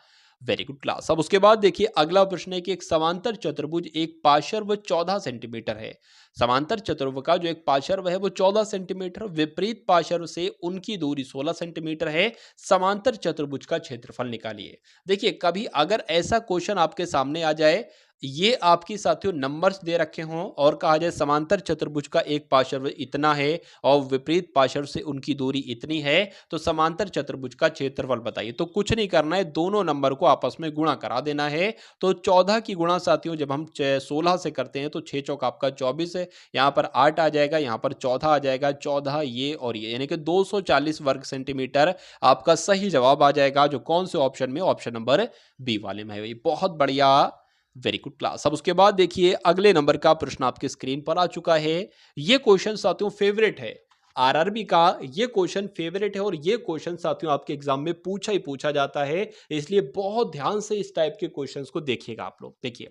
वेरी गुड क्लास। अब उसके बाद देखिए अगला प्रश्न है कि एक समांतर चतुर्भुज एक पार्श्व 14 सेंटीमीटर है। समांतर चतुर्भुज का जो एक पार्श्व है वो 14 सेंटीमीटर, विपरीत पार्श्व से उनकी दूरी 16 सेंटीमीटर है। समांतर चतुर्भुज का क्षेत्रफल निकालिए। देखिए कभी अगर ऐसा क्वेश्चन आपके सामने आ जाए, ये आपकी साथियों नंबर्स दे रखे हों और कहा जाए समांतर चतुर्भुज का एक पार्श्व इतना है और विपरीत पार्श्व से उनकी दूरी इतनी है, तो समांतर चतुर्भुज का क्षेत्रफल बताइए। तो कुछ नहीं करना है, दोनों नंबर को आपस में गुणा करा देना है। तो 14 की गुणा साथियों जब हम 16 से करते हैं तो 6 चौक आपका 24 है, यहाँ पर 8 आ जाएगा, यहाँ पर 14 आ जाएगा, 14 ये और ये यानी कि 240 वर्ग सेंटीमीटर आपका सही जवाब आ जाएगा, जो कौन से ऑप्शन में, ऑप्शन नंबर बी वाले में है। बहुत बढ़िया, वेरी गुड क्लास। अब उसके बाद देखिए अगले नंबर का प्रश्न आपके स्क्रीन पर आ चुका है। ये क्वेश्चन साथियों फेवरेट है, आरआरबी का ये क्वेश्चन फेवरेट है और ये क्वेश्चन साथियों आपके एग्जाम में पूछा ही पूछा जाता है, इसलिए बहुत ध्यान से इस टाइप के क्वेश्चंस को देखिएगा आप लोग। देखिए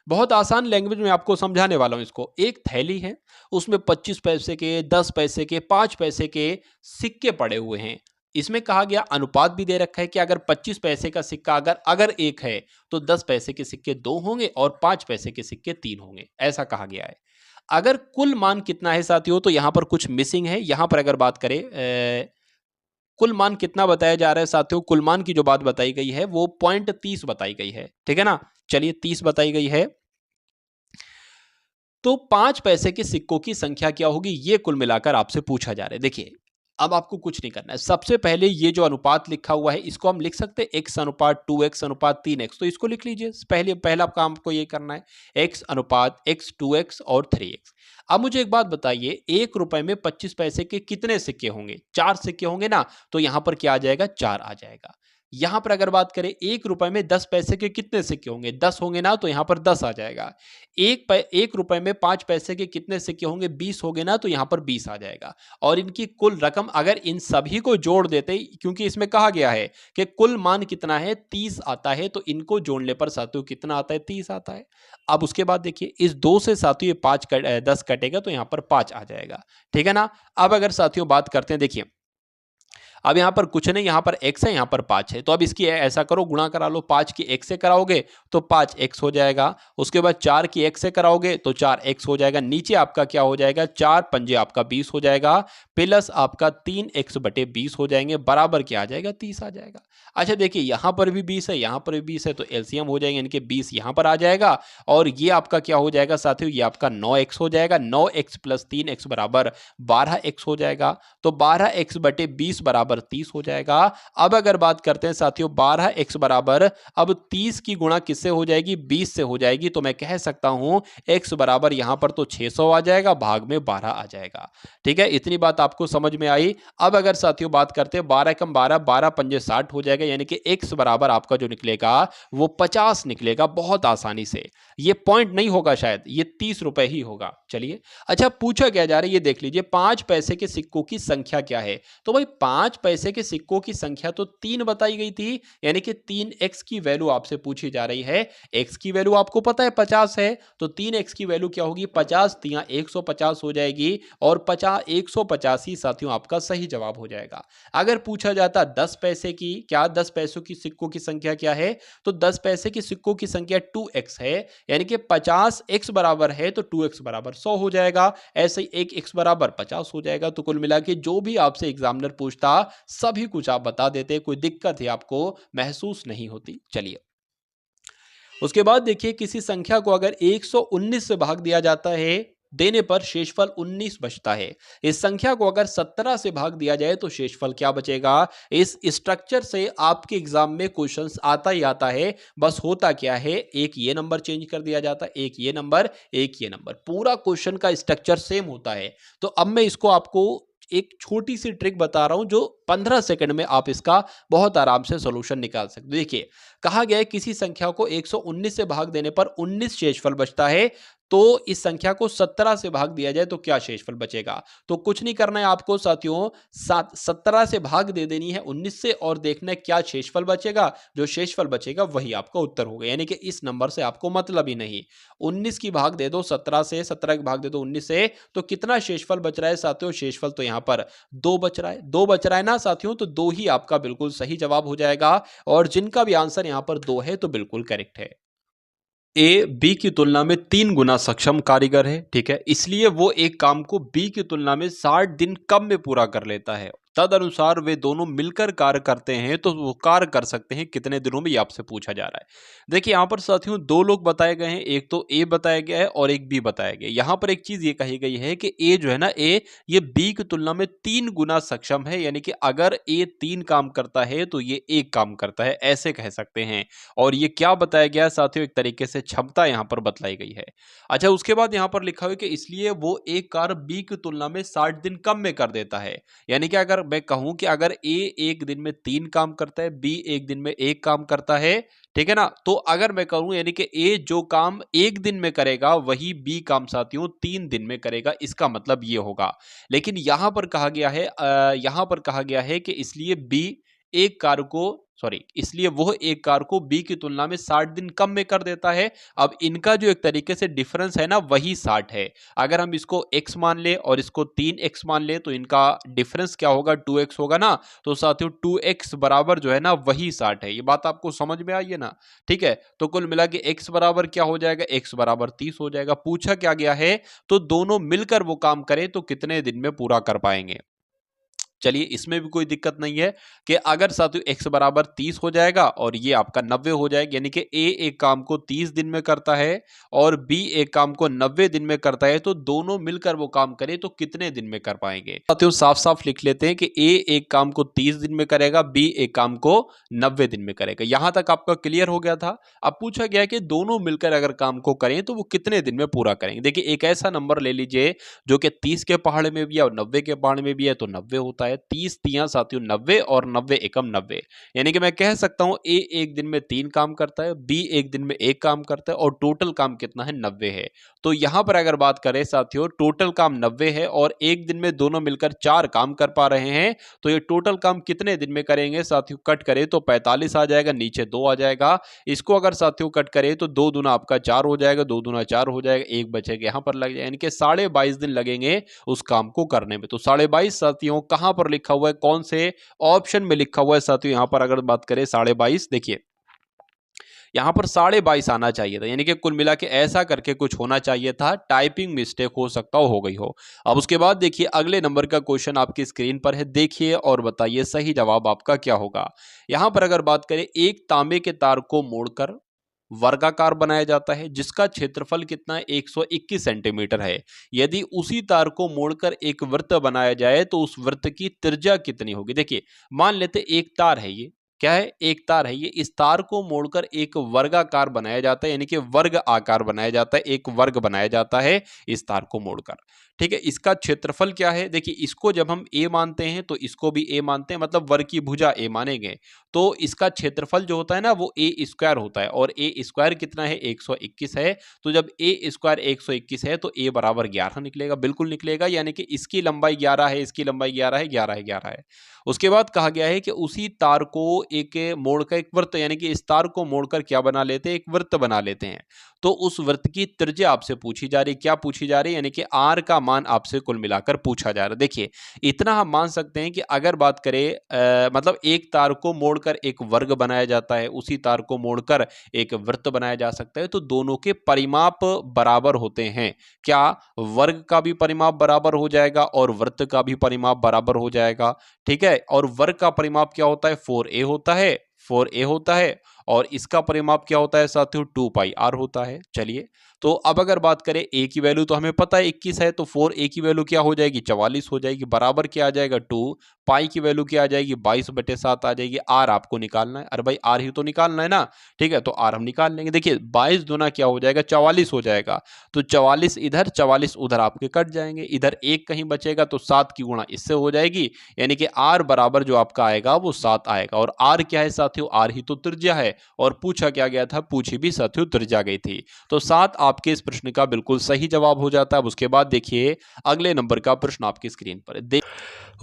बहुत आसान लैंग्वेज में आपको समझाने वाला हूं इसको। एक थैली है, उसमें 25 पैसे के, 10 पैसे के, 5 पैसे के सिक्के पड़े हुए हैं। इसमें कहा गया अनुपात भी दे रखा है कि अगर 25 पैसे का सिक्का अगर अगर एक है तो 10 पैसे के सिक्के 2 होंगे और 5 पैसे के सिक्के 3 होंगे, ऐसा कहा गया है। अगर कुल मान कितना है साथियों, तो यहां पर कुछ मिसिंग है। यहां पर अगर बात करें कुल मान कितना बताया जा रहा है साथियों, कुल मान की जो बात बताई गई है वो 0.30 बताई गई है, ठीक है ना। चलिए 30 बताई गई है, तो 5 पैसे के सिक्कों की संख्या क्या होगी, ये कुल मिलाकर आपसे पूछा जा रहा है। देखिए अब आपको कुछ नहीं करना है, सबसे पहले ये जो अनुपात लिखा हुआ है इसको हम लिख सकते हैं x अनुपात 2x अनुपात 3x, तो इसको लिख लीजिए। पहला काम आपको ये करना है, x अनुपात x 2x और 3x। अब मुझे एक बात बताइए, 1 रुपए में 25 पैसे के कितने सिक्के होंगे, 4 सिक्के होंगे ना, तो यहां पर क्या आ जाएगा, 4 आ जाएगा। यहां पर अगर बात करें 1 रुपए में 10 पैसे के कितने सिक्के होंगे, 10 होंगे ना, तो यहां पर 10 आ जाएगा। 1 रुपए में 5 पैसे के कितने सिक्के होंगे, 20 होंगे ना, तो यहां पर 20 आ जाएगा। और इनकी कुल रकम अगर इन सभी को जोड़ देते, क्योंकि इसमें कहा गया है कि कुल मान कितना है, 30 आता है, तो इनको जोड़ने पर साथियों कितना आता है, 30 आता है। अब उसके बाद देखिए इस 2 से साथियों ये 10 कटेगा तो यहां पर 5 आ जाएगा, ठीक है ना। अब अगर साथियों बात करते हैं, देखिए अब यहाँ पर कुछ नहीं, यहाँ पर x है, यहाँ पर 5 है, तो अब इसकी ऐसा करो गुणा करा लो। 5 की x से कराओगे तो 5x हो जाएगा। उसके बाद 4 की x से कराओगे तो 4x हो जाएगा। नीचे आपका क्या हो जाएगा, 4 पंजे आपका 20 हो जाएगा, प्लस आपका 3x बटे 20 हो जाएंगे, बराबर क्या आ जाएगा, 30 आ जाएगा। अच्छा देखिए यहाँ पर भी 20 है, यहाँ पर भी 20 है, तो एलसीएम हो जाएंगे इनके, 20 यहाँ पर आ जाएगा और ये आपका क्या हो जाएगा साथियों, ये आपका 9x हो जाएगा। 9x प्लस 3x बराबर 12x हो जाएगा, तो 12x बटे 20 बराबर 30 हो जाएगा। अब अगर बात करते हैं साथियों 12x बराबर, अब 30 की गुणा किससे हो जाएगी, 20 से हो जाएगी, तो मैं कह सकता हूं x बराबर यहां पर तो 600 आ जाएगा, भाग में 12 आ जाएगा। ठीक है, इतनी बात आपको समझ में आई। अब अगर साथियों बात करते हैं 12 कम 12, 12 पंजे 60 हो जाएगा, यानी कि x बराबर आपका जो निकलेगा वो 50 निकलेगा, बहुत आसानी से। ये पॉइंट नहीं होगा शायद, ये 30 रुपए ही होगा। चलिए अच्छा पूछा क्या जा रहा है ये देख लीजिए, 5 पैसे के सिक्कों की संख्या क्या है। तो भाई 5 पैसे के सिक्कों की संख्या तो 3 बताई गई थी, यानी कि 3x की वैल्यू आपसे पूछी जा रही है। x की वैल्यू आपको पता है 50 है, तो 3x की वैल्यू क्या होगी, 50 तिया 150 हो जाएगी, और 150 ही साथियों आपका सही जवाब हो जाएगा। अगर पूछा जाता 10 पैसे की, क्या 10 पैसों की सिक्कों की संख्या क्या है, तो 10 पैसे की सिक्कों की संख्या 2x है, यानी कि 50x बराबर है तो 2x बराबर 100 हो जाएगा। ऐसे ही 1x बराबर 50 हो जाएगा। तो कुल मिला के जो भी आपसे एग्जामिनर पूछता सभी कुछ आप बता देते, कोई दिक्कत ही आपको महसूस नहीं होती। चलिए उसके बाद देखिए, किसी संख्या को अगर 119 से भाग दिया जाता है, देने पर शेषफल 19 बचता है। इस संख्या को अगर 17 से भाग दिया जाए तो शेषफल क्या बचेगा। इस स्ट्रक्चर से आपके एग्जाम में क्वेश्चंस आता ही आता है। बस होता क्या है, एक ये नंबर चेंज कर दिया जाता है, एक ये नंबर, एक ये नंबर, पूरा क्वेश्चन का स्ट्रक्चर सेम होता है। तो अब मैं इसको आपको एक छोटी सी ट्रिक बता रहा हूं, जो 15 सेकंड में आप इसका बहुत आराम से सॉल्यूशन निकाल सकते हो। देखिए कहा गया है किसी संख्या को 119 से भाग देने पर 19 शेषफल बचता है, तो इस संख्या को 17 से भाग दिया जाए तो क्या शेषफल बचेगा। तो कुछ नहीं करना है आपको साथियों, 17 से भाग दे देनी है 19 से और देखना है क्या शेषफल बचेगा। जो शेषफल बचेगा वही आपका उत्तर होगा, यानी कि इस नंबर से आपको मतलब ही नहीं। 19 की भाग दे दो 17 से, 17 की भाग दे दो 19 से, तो कितना शेषफल बच रहा है साथियों। शेषफल तो यहां पर 2 बच रहा है, 2 बच रहा है ना साथियों, तो 2 ही आपका बिल्कुल सही जवाब हो जाएगा। और जिनका भी आंसर यहां पर 2 है तो बिल्कुल करेक्ट है। ए बी की तुलना में 3 गुना सक्षम कारीगर है, ठीक है, इसलिए वो एक काम को बी की तुलना में 60 दिन कम में पूरा कर लेता है। तदनुसार वे दोनों मिलकर कार्य करते हैं तो वो कार्य कर सकते हैं कितने दिनों में, ये आपसे पूछा जा रहा है। देखिए यहां पर साथियों 2 लोग बताए गए हैं, एक तो ए बताया गया है और एक बी बताया गया है। यहां पर एक चीज ये कही गई है कि ए जो है ना, ए ये बी की तुलना में 3 गुना सक्षम है, यानी कि अगर ए 3 काम करता है तो ये 1 काम करता है, ऐसे कह सकते हैं। और ये क्या बताया गया है साथियों, एक तरीके से क्षमता यहाँ पर बतलाई गई है। अच्छा, उसके बाद यहाँ पर लिखा हुआ है कि इसलिए वो एक कार्य बी की तुलना में 60 दिन कम में कर देता है। यानी कि अगर मैं कहूं कि अगर ए एक दिन में 3 काम करता है, बी एक दिन में 1 काम करता है, ठीक है ना, तो अगर मैं कहूं यानी कि ए जो काम एक दिन में करेगा वही बी काम साथियों 3 दिन में करेगा, इसका मतलब ये होगा। लेकिन यहां पर कहा गया है यहां पर कहा गया है कि इसलिए बी एक कार्य को सॉरी इसलिए वह एक कार्य को बी की तुलना में 60 दिन कम में कर देता है। अब इनका जो एक तरीके से डिफरेंस है ना वही 60 है। अगर हम इसको x मान ले और इसको 3x मान ले तो इनका डिफरेंस क्या होगा, 2x होगा ना। तो साथियों 2x बराबर जो है ना वही 60 है। ये बात आपको समझ में आई है ना। ठीक है, तो कुल मिला के x बराबर क्या हो जाएगा, x बराबर 30 हो जाएगा। पूछा क्या गया है, तो दोनों मिलकर वो काम करें तो कितने दिन में पूरा कर पाएंगे। चलिए इसमें भी कोई दिक्कत नहीं है कि अगर साथियों x बराबर 30 हो जाएगा और ये आपका 90 हो जाएगा, यानी कि a एक काम को 30 दिन में करता है और b एक काम को 90 दिन में करता है, तो दोनों मिलकर वो काम करें तो कितने दिन में कर पाएंगे। साथियों साफ साफ लिख लेते हैं कि a एक काम को 30 दिन में करेगा, b एक काम को 90 दिन में करेगा। यहां तक आपका क्लियर हो गया था। अब पूछा गया कि दोनों मिलकर अगर काम को करें तो वो कितने दिन में पूरा करेंगे। देखिए एक ऐसा नंबर ले लीजिए जो कि 30 के पहाड़े में भी है और 90 के पहाड़े में भी है, तो 90 होता है। 30 तियां साथियों 90 और 90 एकम 90, यानी कि मैं कह सकता हूं ए एक दिन में 3 काम करता है, बी एक दिन में 1 काम करता है और टोटल काम कितना है, 90 है। तो यहां पर अगर बात करें साथियों टोटल काम 90 है और एक दिन में दोनों मिलकर 4 काम कर पा रहे हैं, तो ये टोटल काम कितने दिन में करेंगे साथियों। कट करें तो 45 आ जाएगा, नीचे 2 आ जाएगा। इसको अगर साथियों कट करें तो 2 दूना आपका 4 हो जाएगा, 2 दूना 4 हो जाएगा, 1 बचेगा यहां पर लग जाएगा, यानी कि 22.5 दिन लगेंगे उस काम को करने में। तो 22.5 साथियों कहां पर लिखा हुआ है, कौन से ऑप्शन में लिखा हुआ है साथियों। यहां पर अगर बात करें 22.5, देखिए यहां पर 22.5 आना चाहिए था, यानी कि कुल मिला के ऐसा करके कुछ होना चाहिए था। टाइपिंग मिस्टेक हो सकता हो गई हो। अब उसके बाद देखिए अगले नंबर का क्वेश्चन आपकी स्क्रीन पर है, देखिए और बताइए सही जवाब आपका क्या होगा। यहां पर अगर बात करें एक तांबे के तार को मोड़कर वर्गाकार बनाया जाता है जिसका क्षेत्रफल कितना है, 121 सेंटीमीटर है। यदि उसी तार को मोड़कर एक वृत्त बनाया जाए तो उस वृत्त की त्रिज्या कितनी होगी। देखिए मान लेते एक तार है, ये क्या है, एक तार है ये। इस तार को मोड़कर एक वर्गाकार बनाया जाता है, यानी कि वर्ग आकार बनाया जाता है, एक वर्ग बनाया जाता है इस तार को मोड़कर। ठीक है, इसका क्षेत्रफल क्या है, देखिए इसको जब हम a मानते हैं तो इसको भी a मानते हैं, मतलब वर्ग की भुजा a मानेंगे, तो इसका क्षेत्रफल जो होता है ना वो a स्क्वायर होता है। और a स्क्वायर कितना है, 121 है। तो जब a स्क्वायर 121 है तो a बराबर 11 निकलेगा, बिल्कुल निकलेगा, यानी कि इसकी लंबाई 11 है, इसकी लंबाई 11 है, 11 है, 11 है। उसके बाद कहा गया है कि उसी तार को एक मोड़कर एक वृत्त, यानी कि इस तार को मोड़कर क्या बना लेते हैं, एक वृत्त बना लेते हैं। तो उस वृत्त की त्रिज्या आपसे पूछी जा रही, क्या पूछी जा रही, यानी कि r का मान आपसे कुल मिलाकर पूछा जा रहा है। देखिए इतना हम मान सकते हैं कि अगर बात करें मतलब एक तार को मोड़कर एक वर्ग बनाया जाता है, उसी तार को मोड़कर एक वृत्त बनाया जा सकता है, तो दोनों के परिमाप बराबर होते हैं। क्या वर्ग का भी परिमाप बराबर हो जाएगा और वृत्त का भी परिमाप बराबर हो जाएगा। ठीक है, और वर्ग का परिमाप क्या होता है, 4a होता है, 4a होता है। और इसका परिमाप क्या होता है साथियों, 2πr होता है। चलिए तो अब अगर बात करें a की वैल्यू तो हमें पता है 21 है, तो 4a की वैल्यू क्या हो जाएगी, 44 हो जाएगी, बराबर क्या आ जाएगा, 2 पाई की वैल्यू क्या आ जाएगी, 22/7 आ जाएगी। आर आपको निकालना है, अरे भाई आर ही तो निकालना है ना, ठीक है, तो आर हम निकाल लेंगे। देखिए 22 दूना क्या हो जाएगा, 44 हो जाएगा, तो 44 इधर 44 उधर आपके कट जाएंगे, इधर एक कहीं बचेगा तो 7 की गुणा इससे हो जाएगी, यानी कि आर बराबर जो आपका आएगा वो 7 आएगा। और आर क्या है साथियों, आर ही तो त्रिज्या है, और पूछा क्या गया था, पूछी भी साथियों त्रिज्या गई थी। तो 7 आपके इस प्रश्न का बिल्कुल सही जवाब हो जाता है। अब उसके बाद देखिए अगले नंबर का प्रश्न आपकी स्क्रीन पर है।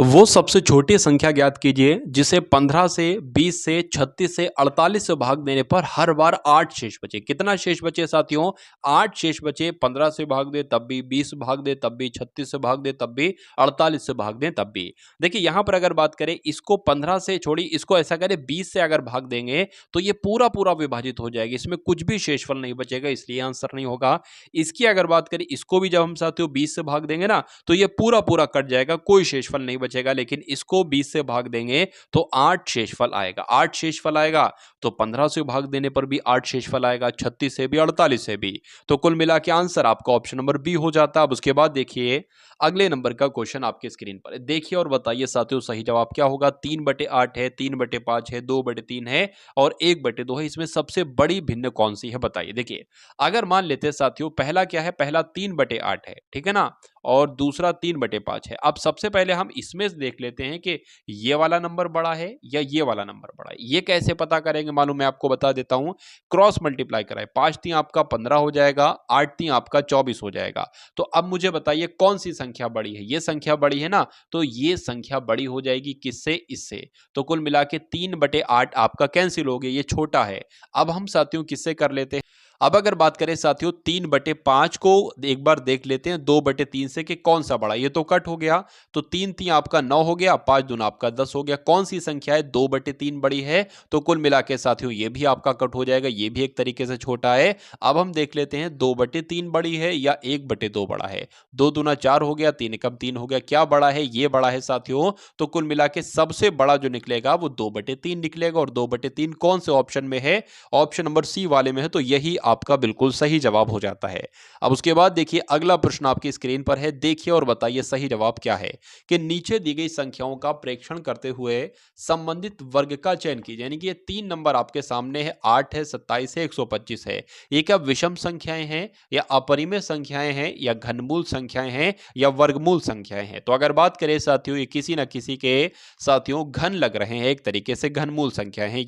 वो सबसे छोटी संख्या ज्ञात कीजिए जिसे 15 से 20 से 36 से 48 से भाग देने पर हर बार 8 शेष बचे। कितना शेष बचे साथियों, 8 शेष बचे। 15 से भाग दे तब भी, 20 भाग दे तब भी, 36 से भाग दे तब भी, 48 से भाग दे तब भी। देखिए यहां पर अगर बात करें, इसको 15 से छोड़ी, इसको ऐसा करें 20 से अगर भाग देंगे तो ये पूरा पूरा विभाजित हो जाएगा, इसमें कुछ भी शेषफल नहीं बचेगा, इसलिए आंसर नहीं होगा। इसकी अगर बात करें, इसको भी जब हम साथियों 20 से भाग देंगे ना तो ये पूरा पूरा कट जाएगा, कोई शेषफल नहीं बचेगा। लेकिन इसको 20 से भाग देंगे तो 8 शेषफल आएगा, 8 शेषफल आएगा। तो 15 से भाग देने पर भी 8 शेषफल आएगा, 36 से भी, 48 से भी। तो कुल मिला के आंसर आपका ऑप्शन नंबर बी हो जाता है। अब उसके बाद देखिए अगले नंबर का क्वेश्चन आपके स्क्रीन पर है, देखिए और बताइए साथियों सही जवाब क्या होगा। 3/8 है, 3/5 है, 2/3 है और 1/2 है, इसमें सबसे बड़ी भिन्न कौन सी है बताइए। देखिए अगर मान लेते हैं साथियों, पहला क्या है, पहला 3/8 है, ठीक है ना, और दूसरा 3/5 है। अब सबसे पहले हम इसमें से देख लेते हैं कि ये वाला नंबर बड़ा है या ये वाला नंबर बड़ा है। ये कैसे पता करेंगे, मालूम, मैं आपको बता देता हूं। क्रॉस मल्टीप्लाई कराए, 5 3 आपका 15 हो जाएगा, 8 3 आपका 24 हो जाएगा। तो अब मुझे बताइए कौन सी संख्या बड़ी है, ये संख्या बड़ी है ना, तो ये संख्या बड़ी हो जाएगी किससे, इससे। तो कुल मिला के 3/8 आपका कैंसिल हो गया, ये छोटा है। अब हम साथियों किससे कर लेते हैं, अब अगर बात करें साथियों 3/5 को एक बार देख लेते हैं 2/3 से कि कौन सा बड़ा, ये तो कट हो गया, तो 3 3 आपका 9 हो गया, 5 दूना आपका 10 हो गया। कौन सी संख्या है, 2/3 बड़ी है, तो कुल मिला के साथियों ये भी आपका कट हो जाएगा, ये भी एक तरीके से छोटा है। अब हम देख लेते हैं 2/3 बड़ी है या 1/2 बड़ा है। 2 दूना 4 हो गया, 3 एकम 3 हो गया, क्या बड़ा है, ये बड़ा है साथियों। तो कुल मिला के सबसे बड़ा जो निकलेगा वो 2/3 निकलेगा, और 2/3 कौन से ऑप्शन में है, ऑप्शन नंबर सी वाले में है, तो यही आपका बिल्कुल सही जवाब हो जाता है। अब उसके बाद देखिए अगला प्रश्न आपकी स्क्रीन पर है, देखिए और बताइए सही जवाब क्या है। कि नीचे दी गई संख्याओं का प्रेक्षण करते हुए संबंधित वर्ग का चयन कीजिए, यानी कि ये 3 नंबर आपके सामने है, 8 है, 27 है, 125 है। ये क्या विषम संख्याएं हैं या अपरिमेय संख्याएं हैं या घनमूल संख्याएं हैं या वर्गमूल संख्याएं हैं। तो अगर बात करें साथियों, ये किसी ना किसी के साथियों घन लग रहे हैं, एक तरीके से घनमूल संख्याएं हैं।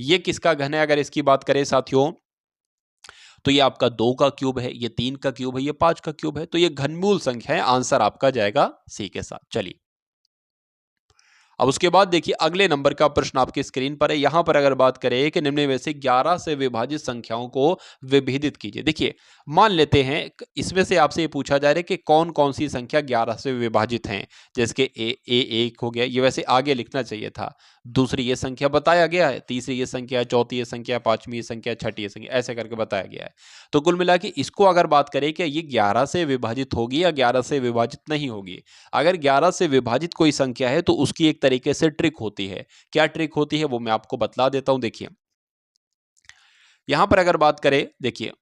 ये किसका घन है, अगर इसकी बात करें साथियों, तो ये आपका 2 का क्यूब है, ये 3 का क्यूब है, ये 5 का क्यूब है, तो ये घनमूल संख्या है। आंसर आपका जाएगा सी के साथ। चलिए अब उसके बाद देखिए अगले नंबर का प्रश्न आपकी स्क्रीन पर है। यहां पर अगर बात करें कि निम्न में से 11 से विभाजित संख्याओं को विभेदित कीजिए। देखिए मान लेते हैं इसमें से आपसे ये पूछा जा रहा है कि कौन कौन सी संख्या 11 से विभाजित हैं, जैसे कि ए एक हो गया, ये वैसे आगे लिखना चाहिए था। दूसरी ये संख्या बताया गया है, तीसरी ये संख्या, चौथी ये संख्या, पांचवी ये संख्या, छठी ये संख्या, ऐसे करके बताया गया है। तो कुल मिला के इसको अगर बात करें कि ये 11 से विभाजित होगी या 11 से विभाजित नहीं होगी। अगर 11 से विभाजित कोई संख्या है तो उसकी एक तरीके से ट्रिक होती है। क्या ट्रिक होती है वो मैं आपको बतला देता हूं। देखिए यहां पर अगर बात करें, देखिए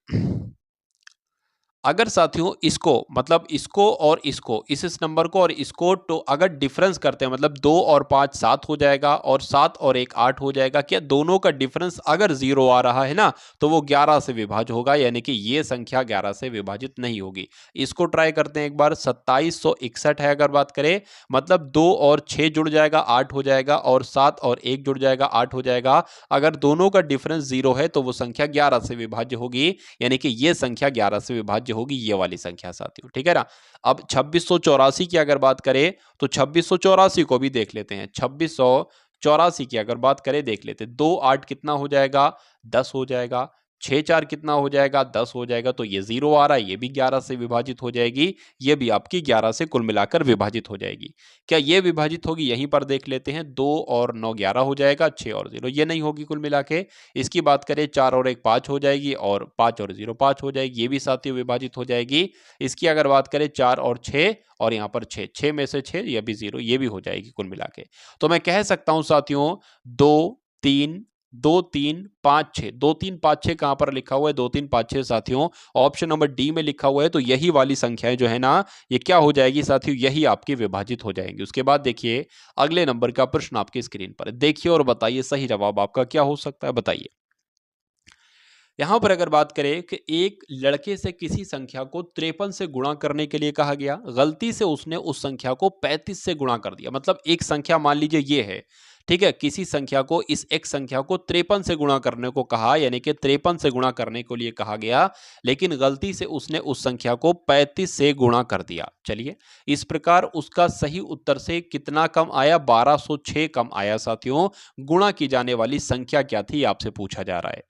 अगर साथियों इसको मतलब इसको और इसको इस नंबर को और इसको तो अगर डिफरेंस करते हैं, मतलब 2 और 5 7 हो जाएगा और 7 और 1 8 हो जाएगा। क्या दोनों का डिफरेंस अगर 0 आ रहा है ना तो वो 11 से विभाज्य होगा, यानी कि ये संख्या 11 से विभाजित नहीं होगी। इसको ट्राई करते हैं एक बार। 2761 है अगर बात करें, मतलब 2 और 6 जुड़ जाएगा 8 हो जाएगा, और 7 और 1 जुड़ जाएगा 8 हो जाएगा। अगर दोनों का डिफरेंस 0 है तो वो संख्या 11 से विभाज्य होगी, यानी कि ये संख्या 11 से विभाज्य होगी, ये वाली संख्या साथियों, ठीक है ना। अब 2684 की अगर बात करें तो 2684 को भी देख लेते हैं। 2684 की अगर बात करें देख लेते हैं, 2 8 कितना हो जाएगा, 10 हो जाएगा। 6 4 कितना हो जाएगा, 10 हो जाएगा। तो ये 0 आ रहा है, ये भी 11 से विभाजित हो जाएगी, ये भी आपकी 11 से कुल मिलाकर विभाजित हो जाएगी। क्या ये विभाजित होगी, यहीं पर देख लेते हैं। 2 और 9 11 हो जाएगा, 6 और 0 ये नहीं होगी कुल मिला के। इसकी बात करें 4 और 1 5 हो जाएगी, और 5 और 0 5 हो जाएगी, ये भी साथियों विभाजित हो जाएगी। इसकी अगर बात करें 4 और 6, और यहाँ पर 6 6 में से 6, ये भी 0, ये भी हो जाएगी कुल मिला के। तो मैं कह सकता हूं साथियों 2 3 2356, 2356 कहां पर लिखा हुआ है? 2356 साथियों ऑप्शन नंबर डी में लिखा हुआ है। तो यही वाली संख्याएं जो है ना, ये क्या हो जाएगी साथियों? यही आपकी विभाजित हो जाएंगी। उसके बाद देखिए अगले नंबर का प्रश्न आपकी स्क्रीन पर है। देखिए और बताइए सही जवाब आपका क्या हो सकता है, बताइए। यहां पर अगर बात करें कि एक लड़के से किसी संख्या को 53 से गुणा करने के लिए कहा गया, गलती से उसने उस संख्या को 35 से गुणा कर दिया। मतलब एक संख्या मान लीजिए ये है, ठीक है, किसी संख्या को, इस एक संख्या को 53 से गुणा करने को कहा, यानी कि 53 से गुणा करने के लिए कहा गया, लेकिन गलती से उसने उस संख्या को 35 से गुणा कर दिया। चलिए, इस प्रकार उसका सही उत्तर से कितना कम आया? 1206 कम आया साथियों। गुणा की जाने वाली संख्या क्या थी, आपसे पूछा जा रहा है।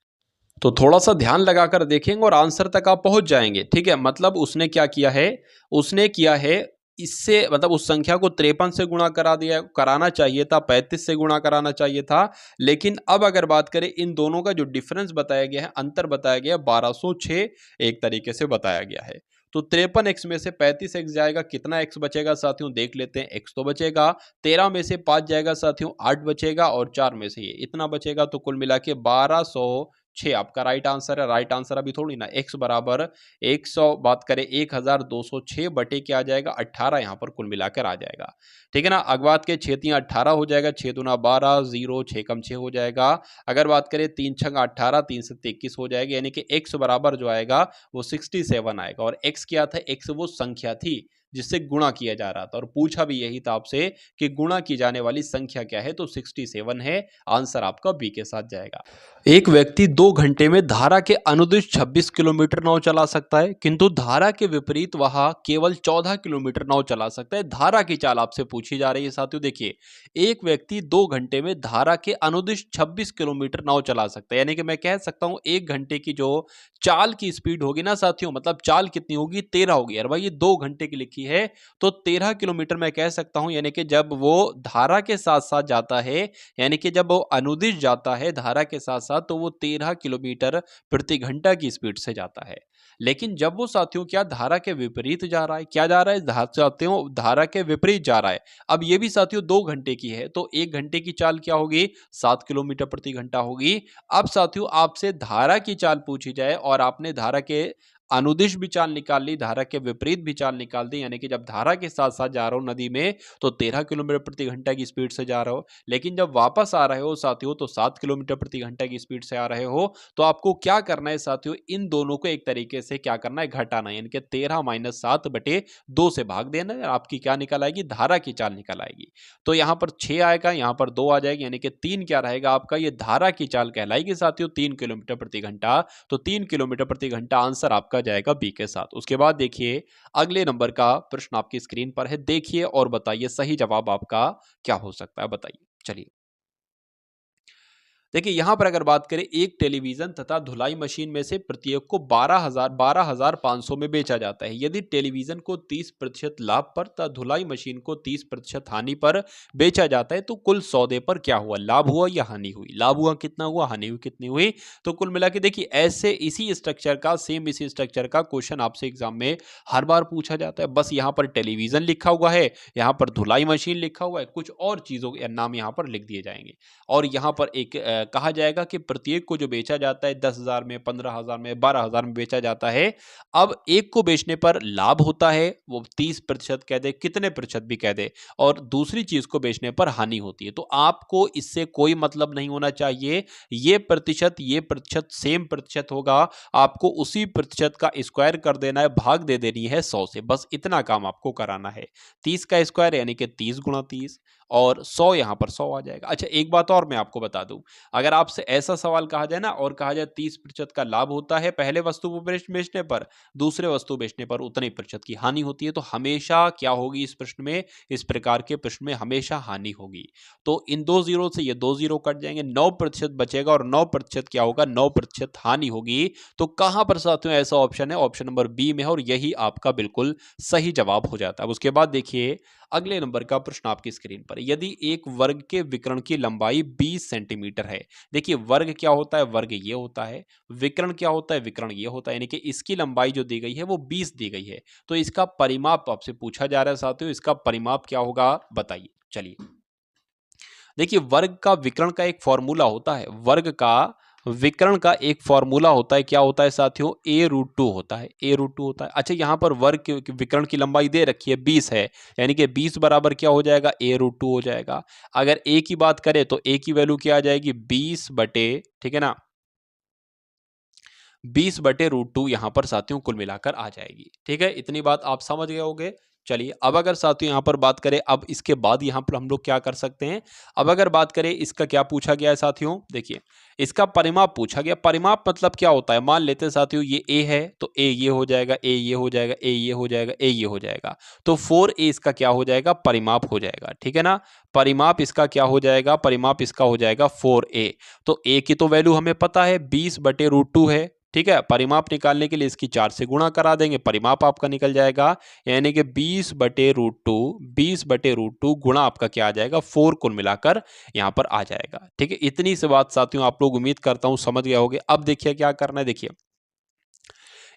तो थोड़ा-सा ध्यान लगाकर देखेंगे और आंसर तक आप पहुँच जाएँगे, ठीक है? मतलब उसने क्या किया है, उसने किया है इससे, मतलब उस संख्या को 53 से गुणा कराना चाहिए था, 35 से गुणा कराना चाहिए था, लेकिन अब अगर बात करें इन दोनों का जो डिफरेंस बताया गया है, अंतर बताया गया है, 1206 एक तरीके से बताया गया है। तो 53x में से 35x जाएगा, कितना x बचेगा साथियों? देख लेते हैं, x तो बचेगा, 13 में से 5 जाएगा साथियों, 8 बचेगा, और 4 में से ये इतना बचेगा, तो कुल मिला के 1206 आपका राइट आंसर है। राइट आंसर अभी थोड़ी ना, x बराबर 100 बात करें 1206 बटे क्या आ जाएगा? 18 यहाँ पर कुल मिलाकर आ जाएगा, ठीक है ना? अगर बात करें 6 तिया 18 हो जाएगा, 6 दूना 12, 0 6 कम 6 हो जाएगा। अगर बात करें 3 छंगा 18, 3 से 21 हो जाएगा, यानी कि x बराबर जो आएगा वो 67 आएगा। और x क्या था? x वो संख्या थी जिससे गुणा किया जा रहा था, और पूछा भी यही था आपसे कि गुणा की जाने वाली संख्या क्या है, तो 67 है। आंसर आपका बी के साथ जाएगा। एक व्यक्ति 2 घंटे में धारा के अनुदिश 26 किलोमीटर नाव चला सकता है, किंतु धारा के विपरीत वह केवल 14 किलोमीटर नाव चला सकता है। धारा की चाल आपसे पूछी जा रही है साथियों। देखिए, एक व्यक्ति 2 घंटे में धारा के अनुदिश 26 किलोमीटर नाव चला सकता है, यानी कि मैं कह सकता हूं 1 घंटे की जो चाल की स्पीड होगी ना साथियों, मतलब चाल कितनी होगी? 13 होगी। अरे भाई, ये 2 घंटे की लिखी है, तो 13 किलोमीटर मैं कह सकता हूं, यानी कि जब वो धारा के साथ साथ जाता है, यानी कि जब वो अनुदिश जाता है धारा के साथ साथ, तो वो 13 किलोमीटर प्रति घंटा की स्पीड से जाता है। लेकिन जब वो साथियों क्या धारा के विपरीत जा रहा है, क्या जा रहा है? साथियों धारा के विपरीत जा रहा है। अब ये भी साथियों 2 घंटे की है, तो 1 घंटे की चाल क्या होगी? 7 किलोमीटर प्रति घंटा होगी। अब साथियों आपसे धारा की चाल पूछी जाए और आपने धारा के अनुदिश भी चाल निकाल ली, धारा के विपरीत भी चाल निकाल दी, यानी कि जब धारा के साथ साथ जा रहा हो नदी में तो 13 किलोमीटर प्रति घंटा की स्पीड से जा रहे हो, लेकिन जब वापस आ रहे हो साथियों तो 7 किलोमीटर प्रति घंटा की स्पीड से आ रहे हो, तो आपको क्या करना है साथियों? इन दोनों को एक तरीके से क्या करना है? घटाना है, यानी कि 13 माइनस 7 बटे 2 से भाग देना है। आपकी क्या निकल आएगी? धारा की चाल निकल आएगी। तो यहाँ पर 6 आएगा, यहाँ पर 2 आ जाएगी, यानी कि 3 क्या रहेगा आपका? ये धारा की चाल कहलाएगी साथियों, 3 किलोमीटर प्रति घंटा। तो 3 किलोमीटर प्रति घंटा आंसर आपका जाएगा बी के साथ। उसके बाद देखिए अगले नंबर का प्रश्न आपकी स्क्रीन पर है, देखिए और बताइए सही जवाब आपका क्या हो सकता है, बताइए। चलिए, देखिए यहां पर अगर बात करें, एक टेलीविजन तथा धुलाई मशीन में से प्रत्येक को 12,500 में बेचा जाता है। यदि टेलीविजन को 30% लाभ पर तथा धुलाई मशीन को 30% हानि पर बेचा जाता है, तो कुल सौदे पर क्या हुआ? लाभ हुआ या हानि हुई? लाभ हुआ कितना हुआ, हानि हुई कितनी हुई? तो कुल मिला के देखिए, ऐसे इसी स्ट्रक्चर का, सेम इसी स्ट्रक्चर का क्वेश्चन आपसे एग्जाम में हर बार पूछा जाता है। बस यहाँ पर टेलीविजन लिखा हुआ है, यहाँ पर धुलाई मशीन लिखा हुआ है, कुछ और चीजों के नाम यहाँ पर लिख दिए जाएंगे, और यहाँ पर एक कहा जाएगा कि प्रत्येक को जो बेचा जाता है 10,000 में, 15,000 में, 12,000 में बेचा जाता है। अब एक को बेचने पर लाभ होता है, वो 30% कह दे, कितने प्रतिशत भी कह दे, और दूसरी चीज को बेचने पर हानि होती है। तो आपको इससे कोई मतलब नहीं होना चाहिए, ये प्रतिशत सेम प्रतिशत होगा, आपको उसी प्रतिशत का स्क्वायर कर देना है, भाग दे देनी है 100 से, बस इतना काम आपको कराना है। 30 का स्क्वायर यानी कि 30 गुणा 30, और 100 यहां पर 100 आ जाएगा। अच्छा, एक बात और मैं आपको बता दूं, अगर आपसे ऐसा सवाल कहा जाए ना, और कहा जाए 30% का लाभ होता है पहले वस्तु को बेचने पर, दूसरे वस्तु बेचने पर उतने प्रतिशत की हानि होती है, तो हमेशा क्या होगी इस प्रश्न में? इस प्रकार के प्रश्न में हमेशा हानि होगी। तो इन 2 जीरो से ये 2 जीरो कट जाएंगे, 9% बचेगा, और 9% क्या होगा? 9% हानि होगी। तो कहां पर साथियों ऐसा ऑप्शन है? ऑप्शन नंबर बी में है, और यही आपका बिल्कुल सही जवाब हो जाता है। उसके बाद देखिए अगले नंबर का प्रश्न आपकी स्क्रीन पर, यदि एक वर्ग के विकर्ण की लंबाई 20 सेंटीमीटर है। देखिए, वर्ग क्या होता है? वर्ग ये होता है। विकर्ण क्या होता है? विकर्ण ये होता है, यानी कि इसकी लंबाई जो दी गई है वो 20 दी गई है, तो इसका परिमाप आपसे पूछा जा रहा है साथियों, इसका परिमाप क्या होगा, बताइए। चलिए, देखिए वर्ग का विकर्ण का एक फॉर्मूला होता है, वर्ग का विकर्ण का एक फॉर्मूला होता है, क्या होता है साथियों, a√2 होता है, a√2 होता है। अच्छा यहाँ पर वर्ग के विकर्ण की लंबाई दे रखी है 20 है, यानी कि 20 बराबर क्या हो जाएगा, a√2 हो जाएगा। अगर a की बात करें तो a की वैल्यू क्या आ जाएगी, 20 बटे, ठीक है ना, 20/√2 यहाँ पर साथियों कुल मिलाकर आ जाएगी। ठीक है, इतनी बात आप समझ गए होंगे। चलिए अब अगर साथियों यहाँ पर बात करें, अब इसके बाद यहाँ पर हम लोग क्या कर सकते हैं, अब अगर बात करें इसका क्या पूछा गया है साथियों, देखिए इसका परिमाप पूछा गया। परिमाप मतलब क्या होता है, मान लेते हैं साथियों ये a है तो a ये हो जाएगा, a ये हो जाएगा, a ये हो जाएगा, a ये हो जाएगा, तो 4a इसका क्या हो जाएगा, परिमाप हो जाएगा। ठीक है ना, परिमाप इसका क्या हो जाएगा, परिमाप इसका हो जाएगा 4a। तो a की तो वैल्यू हमें पता है 20/√2 है। ठीक है, परिमाप निकालने के लिए इसकी 4 से गुणा करा देंगे, परिमाप आपका निकल जाएगा, यानी कि 20/√2 गुणा आपका क्या आ जाएगा, 4 कुल मिलाकर यहाँ पर आ जाएगा। ठीक है, इतनी सी बात साथियों आप लोग उम्मीद करता हूं समझ गए होंगे। अब देखिए क्या करना है, देखिए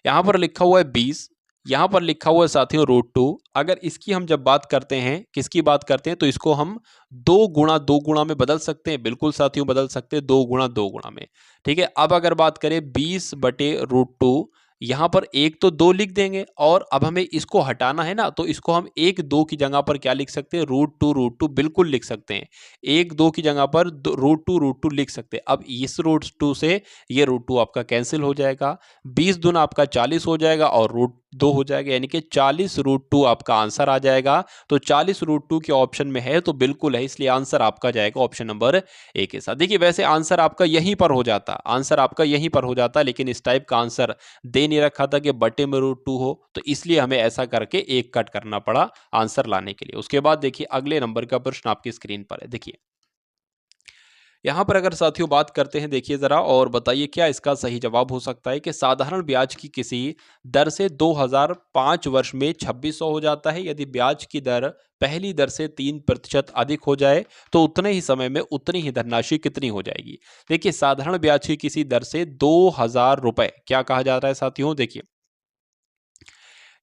यहाँ पर लिखा हुआ है 20, यहाँ पर लिखा हुआ है साथियों √2। अगर इसकी हम जब बात करते हैं, किसकी बात करते हैं, तो इसको हम 2 गुणा में बदल सकते हैं, बिल्कुल साथियों बदल सकते हैं, 2 गुणा में। ठीक है, अब अगर बात करें 20/√2, यहाँ पर 1 तो 2 लिख देंगे, और अब हमें इसको हटाना है ना, तो इसको हम 1 2 की जगह पर क्या लिख सकते हैं, √2 बिल्कुल लिख सकते हैं, 1 2 की जगह पर √2 लिख सकते हैं। अब इस √2 से ये √2 आपका कैंसिल हो जाएगा, 20 दूना आपका 40 हो जाएगा और √2 हो जाएगा, यानी कि 40√2 आपका आंसर आ जाएगा। तो 40√2 के ऑप्शन में है तो बिल्कुल है, इसलिए आंसर आपका जाएगा ऑप्शन नंबर ए के साथ। देखिए वैसे आंसर आपका यहीं पर हो जाता, आंसर आपका यहीं पर हो जाता, लेकिन इस टाइप का आंसर दे नहीं रखा था कि बटे में √2 हो, तो इसलिए हमें ऐसा करके एक कट करना पड़ा आंसर लाने के लिए। उसके बाद देखिए अगले नंबर का प्रश्न आपकी स्क्रीन पर है, देखिए यहाँ पर अगर साथियों बात करते हैं, देखिए जरा और बताइए क्या इसका सही जवाब हो सकता है कि साधारण ब्याज की किसी दर से 2005 वर्ष में 2600 हो जाता है, यदि ब्याज की दर पहली दर से 3% अधिक हो जाए तो उतने ही समय में उतनी ही धनराशि कितनी हो जाएगी। देखिए साधारण ब्याज की किसी दर से 2000 रुपए क्या कहा जा रहा है साथियों, देखिए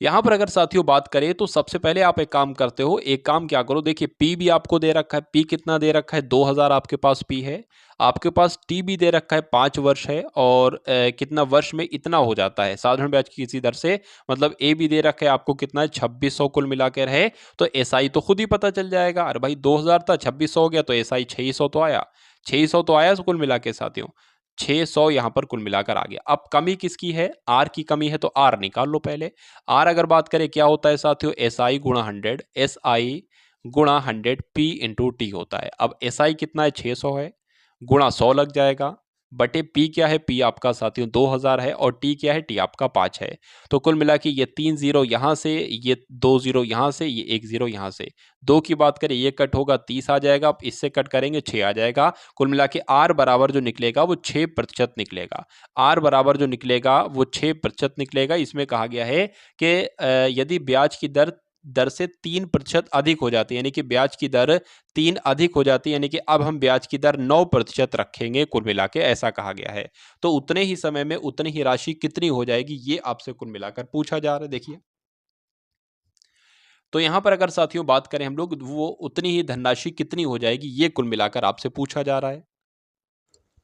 यहाँ पर अगर साथियों बात करें तो सबसे पहले आप एक काम करते हो, एक काम क्या करो, देखिए पी भी आपको दे रखा है, पी कितना दे रखा है, 2000 आपके पास पी है, आपके पास टी भी दे रखा है 5 वर्ष है, और कितना वर्ष में इतना हो जाता है साधारण ब्याज की किसी दर से, मतलब ए भी दे रखा है आपको कितना है 2600 कुल मिलाकर है, तो एसआई तो खुद ही पता चल जाएगा। अरे भाई 2000 था 2600 हो गया तो एसआई 600 तो आया, 600 तो आया कुल मिला के साथियों, 600 यहां पर कुल मिलाकर आ गया। अब कमी किसकी है, आर की कमी है, तो आर निकाल लो पहले। आर अगर बात करें क्या होता है साथियों, एस आई गुणा 100, एस आई गुणा 100 पी इंटू टी होता है। अब एस आई कितना है 600 है, गुणा 100 लग जाएगा, बटे पी क्या है, पी आपका साथियों 2000 है, और टी क्या है, टी आपका 5 है। तो कुल मिला के ये 3 जीरो यहाँ से, ये 2 जीरो यहाँ से, ये 1 जीरो यहाँ से, 2 की बात करें ये कट होगा 30 आ जाएगा, अब इससे कट करेंगे 6 आ जाएगा। कुल मिला के आर बराबर जो निकलेगा वो 6% निकलेगा, आर बराबर जो निकलेगा वो 6% निकलेगा। इसमें कहा गया है कि यदि ब्याज की दर दर से 3% अधिक हो जाती है, यानी कि ब्याज की दर 3 अधिक हो जाती है, यानी कि अब हम ब्याज की दर 9% रखेंगे कुल मिला के, ऐसा कहा गया है। तो उतने ही समय में उतनी ही राशि कितनी हो जाएगी, ये आपसे कुल मिलाकर पूछा जा रहा है। देखिए तो यहाँ पर अगर साथियों बात करें हम लोग, वो उतनी ही धनराशि कितनी हो जाएगी, ये कुल मिलाकर आपसे पूछा जा रहा है।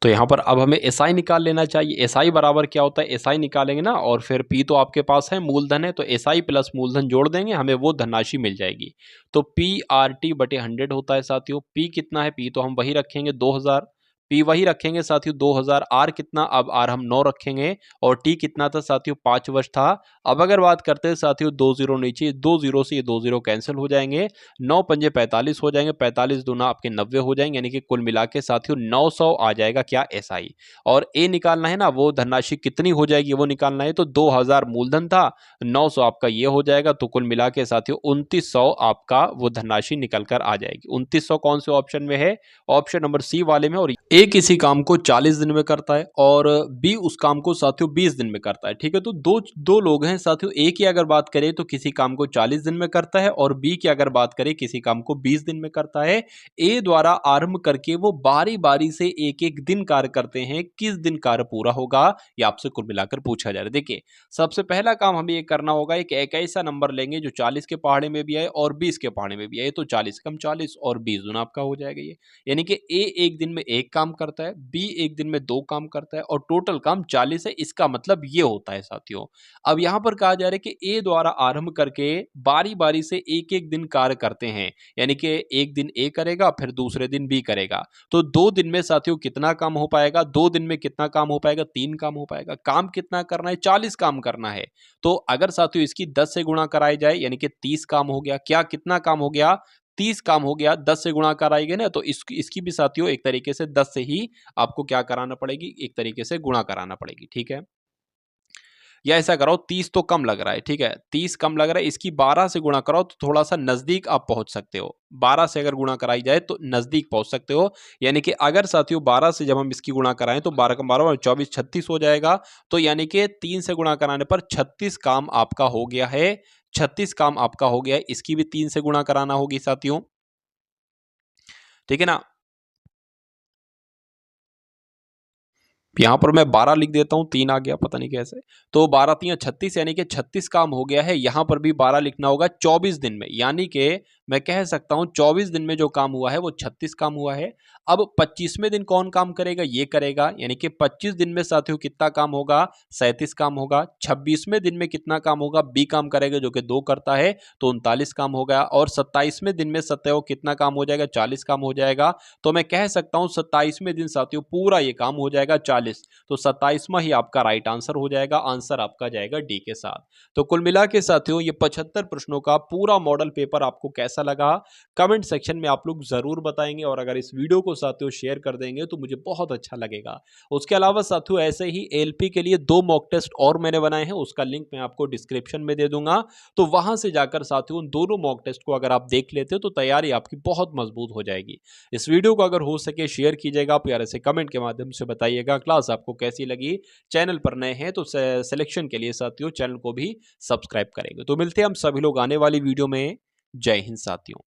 तो यहाँ पर अब हमें एसआई निकाल लेना चाहिए। एसआई बराबर क्या होता है, एसआई निकालेंगे ना, और फिर पी तो आपके पास है मूलधन है, तो एसआई प्लस मूलधन जोड़ देंगे, हमें वो धनराशि मिल जाएगी। तो पी आर टी बटे 100 होता है साथियों। पी कितना है, पी तो हम वही रखेंगे 2000, पी वही रखेंगे साथियों 2000। आर कितना, अब आर हम 9 रखेंगे, और टी कितना था साथियों 5 वर्ष था। अब अगर बात करते हैं साथियों 2 जीरो नीचे, 2 जीरो से ये 2 जीरो कैंसिल हो जाएंगे, 9 पंजे 45 हो जाएंगे, 45 दूना आपके 90 हो जाएंगे, यानी कि कुल मिला के साथियों 900 आ जाएगा क्या, एसआई। और ए निकालना है ना, वो धनराशि कितनी हो जाएगी वो निकालना है, तो 2000 मूलधन था, 900 आपका ये हो जाएगा, तो कुल मिला के साथियों 2900 आपका वो धनराशि निकल कर आ जाएगी। 2900 कौन से ऑप्शन में है, ऑप्शन नंबर सी वाले में, और ए किसी काम को 40 दिन में करता है और बी उस काम को साथियों 20 दिन में करता है। ठीक है, तो दो दो लोग हैं साथियों। ए की अगर बात करें तो किसी काम को 40 दिन में करता है और बी की अगर बात करें किसी काम को 20 दिन में करता है। ए द्वारा आरंभ करके वो बारी बारी से एक एक दिन कार्य करते हैं, किस दिन कार्य पूरा होगा ये आपसे कुल मिलाकर पूछा जा रहा है। देखिए, सबसे पहला काम हमें ये करना होगा, एक ऐसा नंबर लेंगे जो 40 के पहाड़े में भी आए और 20 के पहाड़े में भी आए। तो 40 कम 40 और 20 गुना आपका हो जाएगा ये। यानी कि ए एक दिन में एक काम करता है, बी एक दिन में दो काम करता है और टोटल काम 40 है। इसका मतलब ये होता है साथियों। अब यहां पर कहा जा रहा है कि ए द्वारा आरंभ करके बारी बारी से एक एक दिन कार्य करते हैं। यानी कि एक दिन ए करेगा फिर दूसरे दिन बी करेगा। तो 2 दिन में साथियों कितना काम हो पाएगा? 2 दिन में कितना काम हो पाएगा? 3 काम हो पाएगा। काम कितना करना है? 40 काम करना है। तो अगर साथियों इसकी 10 से गुणा कराई जाए यानी कि 30 काम हो गया। क्या कितना काम हो गया? 30 काम हो गया। 10 से गुणा कराएंगे ना तो इसकी भी साथियों एक तरीके से 10 से ही आपको क्या कराना पड़ेगी? एक तरीके से गुणा कराना पड़ेगी। ठीक है, या ऐसा कराओ 30 तो कम लग रहा है। ठीक है, 30 कम लग रहा है, इसकी 12 से गुणा कराओ तो थोड़ा सा नजदीक आप पहुंच सकते हो। 12 से अगर गुणा कराई जाए तो नजदीक पहुंच सकते हो। यानी कि अगर साथियों 12 से जब हम इसकी गुणा कराएं तो 12 का 12 और 24 36 हो जाएगा। तो यानी कि 3 से गुणा कराने पर 36 काम आपका हो गया है। 36 काम आपका हो गया है। इसकी भी 3 से गुणा कराना होगी साथियों। ठीक है ना। यहाँ पर मैं 12 लिख देता हूँ, 3 आ गया पता नहीं कैसे। तो 12 तियां 36 यानी कि 36 काम हो गया है। यहाँ पर भी 12 लिखना होगा 24 दिन में। यानी कि मैं कह सकता हूँ 24 दिन में जो काम हुआ है वो 36 काम हुआ है। अब 25वें दिन कौन काम करेगा? ये करेगा। यानी कि 25 दिन में साथियों कितना काम होगा? 37 काम होगा। 26वें दिन में कितना काम होगा? बी काम करेगा जो कि 2 करता है, तो 39 काम हो गया। और 27वें दिन में सत्यो कितना काम हो जाएगा? 40 काम हो जाएगा। तो मैं कह सकता हूं 27वें दिन साथियों पूरा ये काम हो जाएगा 40। तो 27वां ही आपका राइट आंसर हो जाएगा। आंसर आपका जाएगा डी के साथ। तो कुल मिला के साथियों ये 75 प्रश्नों का पूरा मॉडल पेपर आपको कैसा लगा कमेंट सेक्शन में आप लोग जरूर बताएंगे, और अगर इस वीडियो को साथियों शेयर कर देंगे तो मुझे बहुत अच्छा लगेगा। उसके अलावा साथियों ऐसे ही एलपी के लिए 2 मॉक टेस्ट और मैंने बनाए हैं, उसका लिंक मैं आपको डिस्क्रिप्शन में दे दूंगा। तो वहां से जाकर साथियों उन दोनों मॉक टेस्ट को अगर आप देख लेते हो तो तैयारी आपकी बहुत मजबूत हो जाएगी। इस वीडियो को अगर हो सके शेयर कीजिएगा, प्यारे से कमेंट के माध्यम से बताइएगा क्लास आपको कैसी लगी। चैनल पर नए हैं तो सिलेक्शन के लिए साथियों चैनल को भी सब्सक्राइब करेंगे। तो मिलते हैं हम सभी लोग आने वाली वीडियो में। जय हिंद साथियों।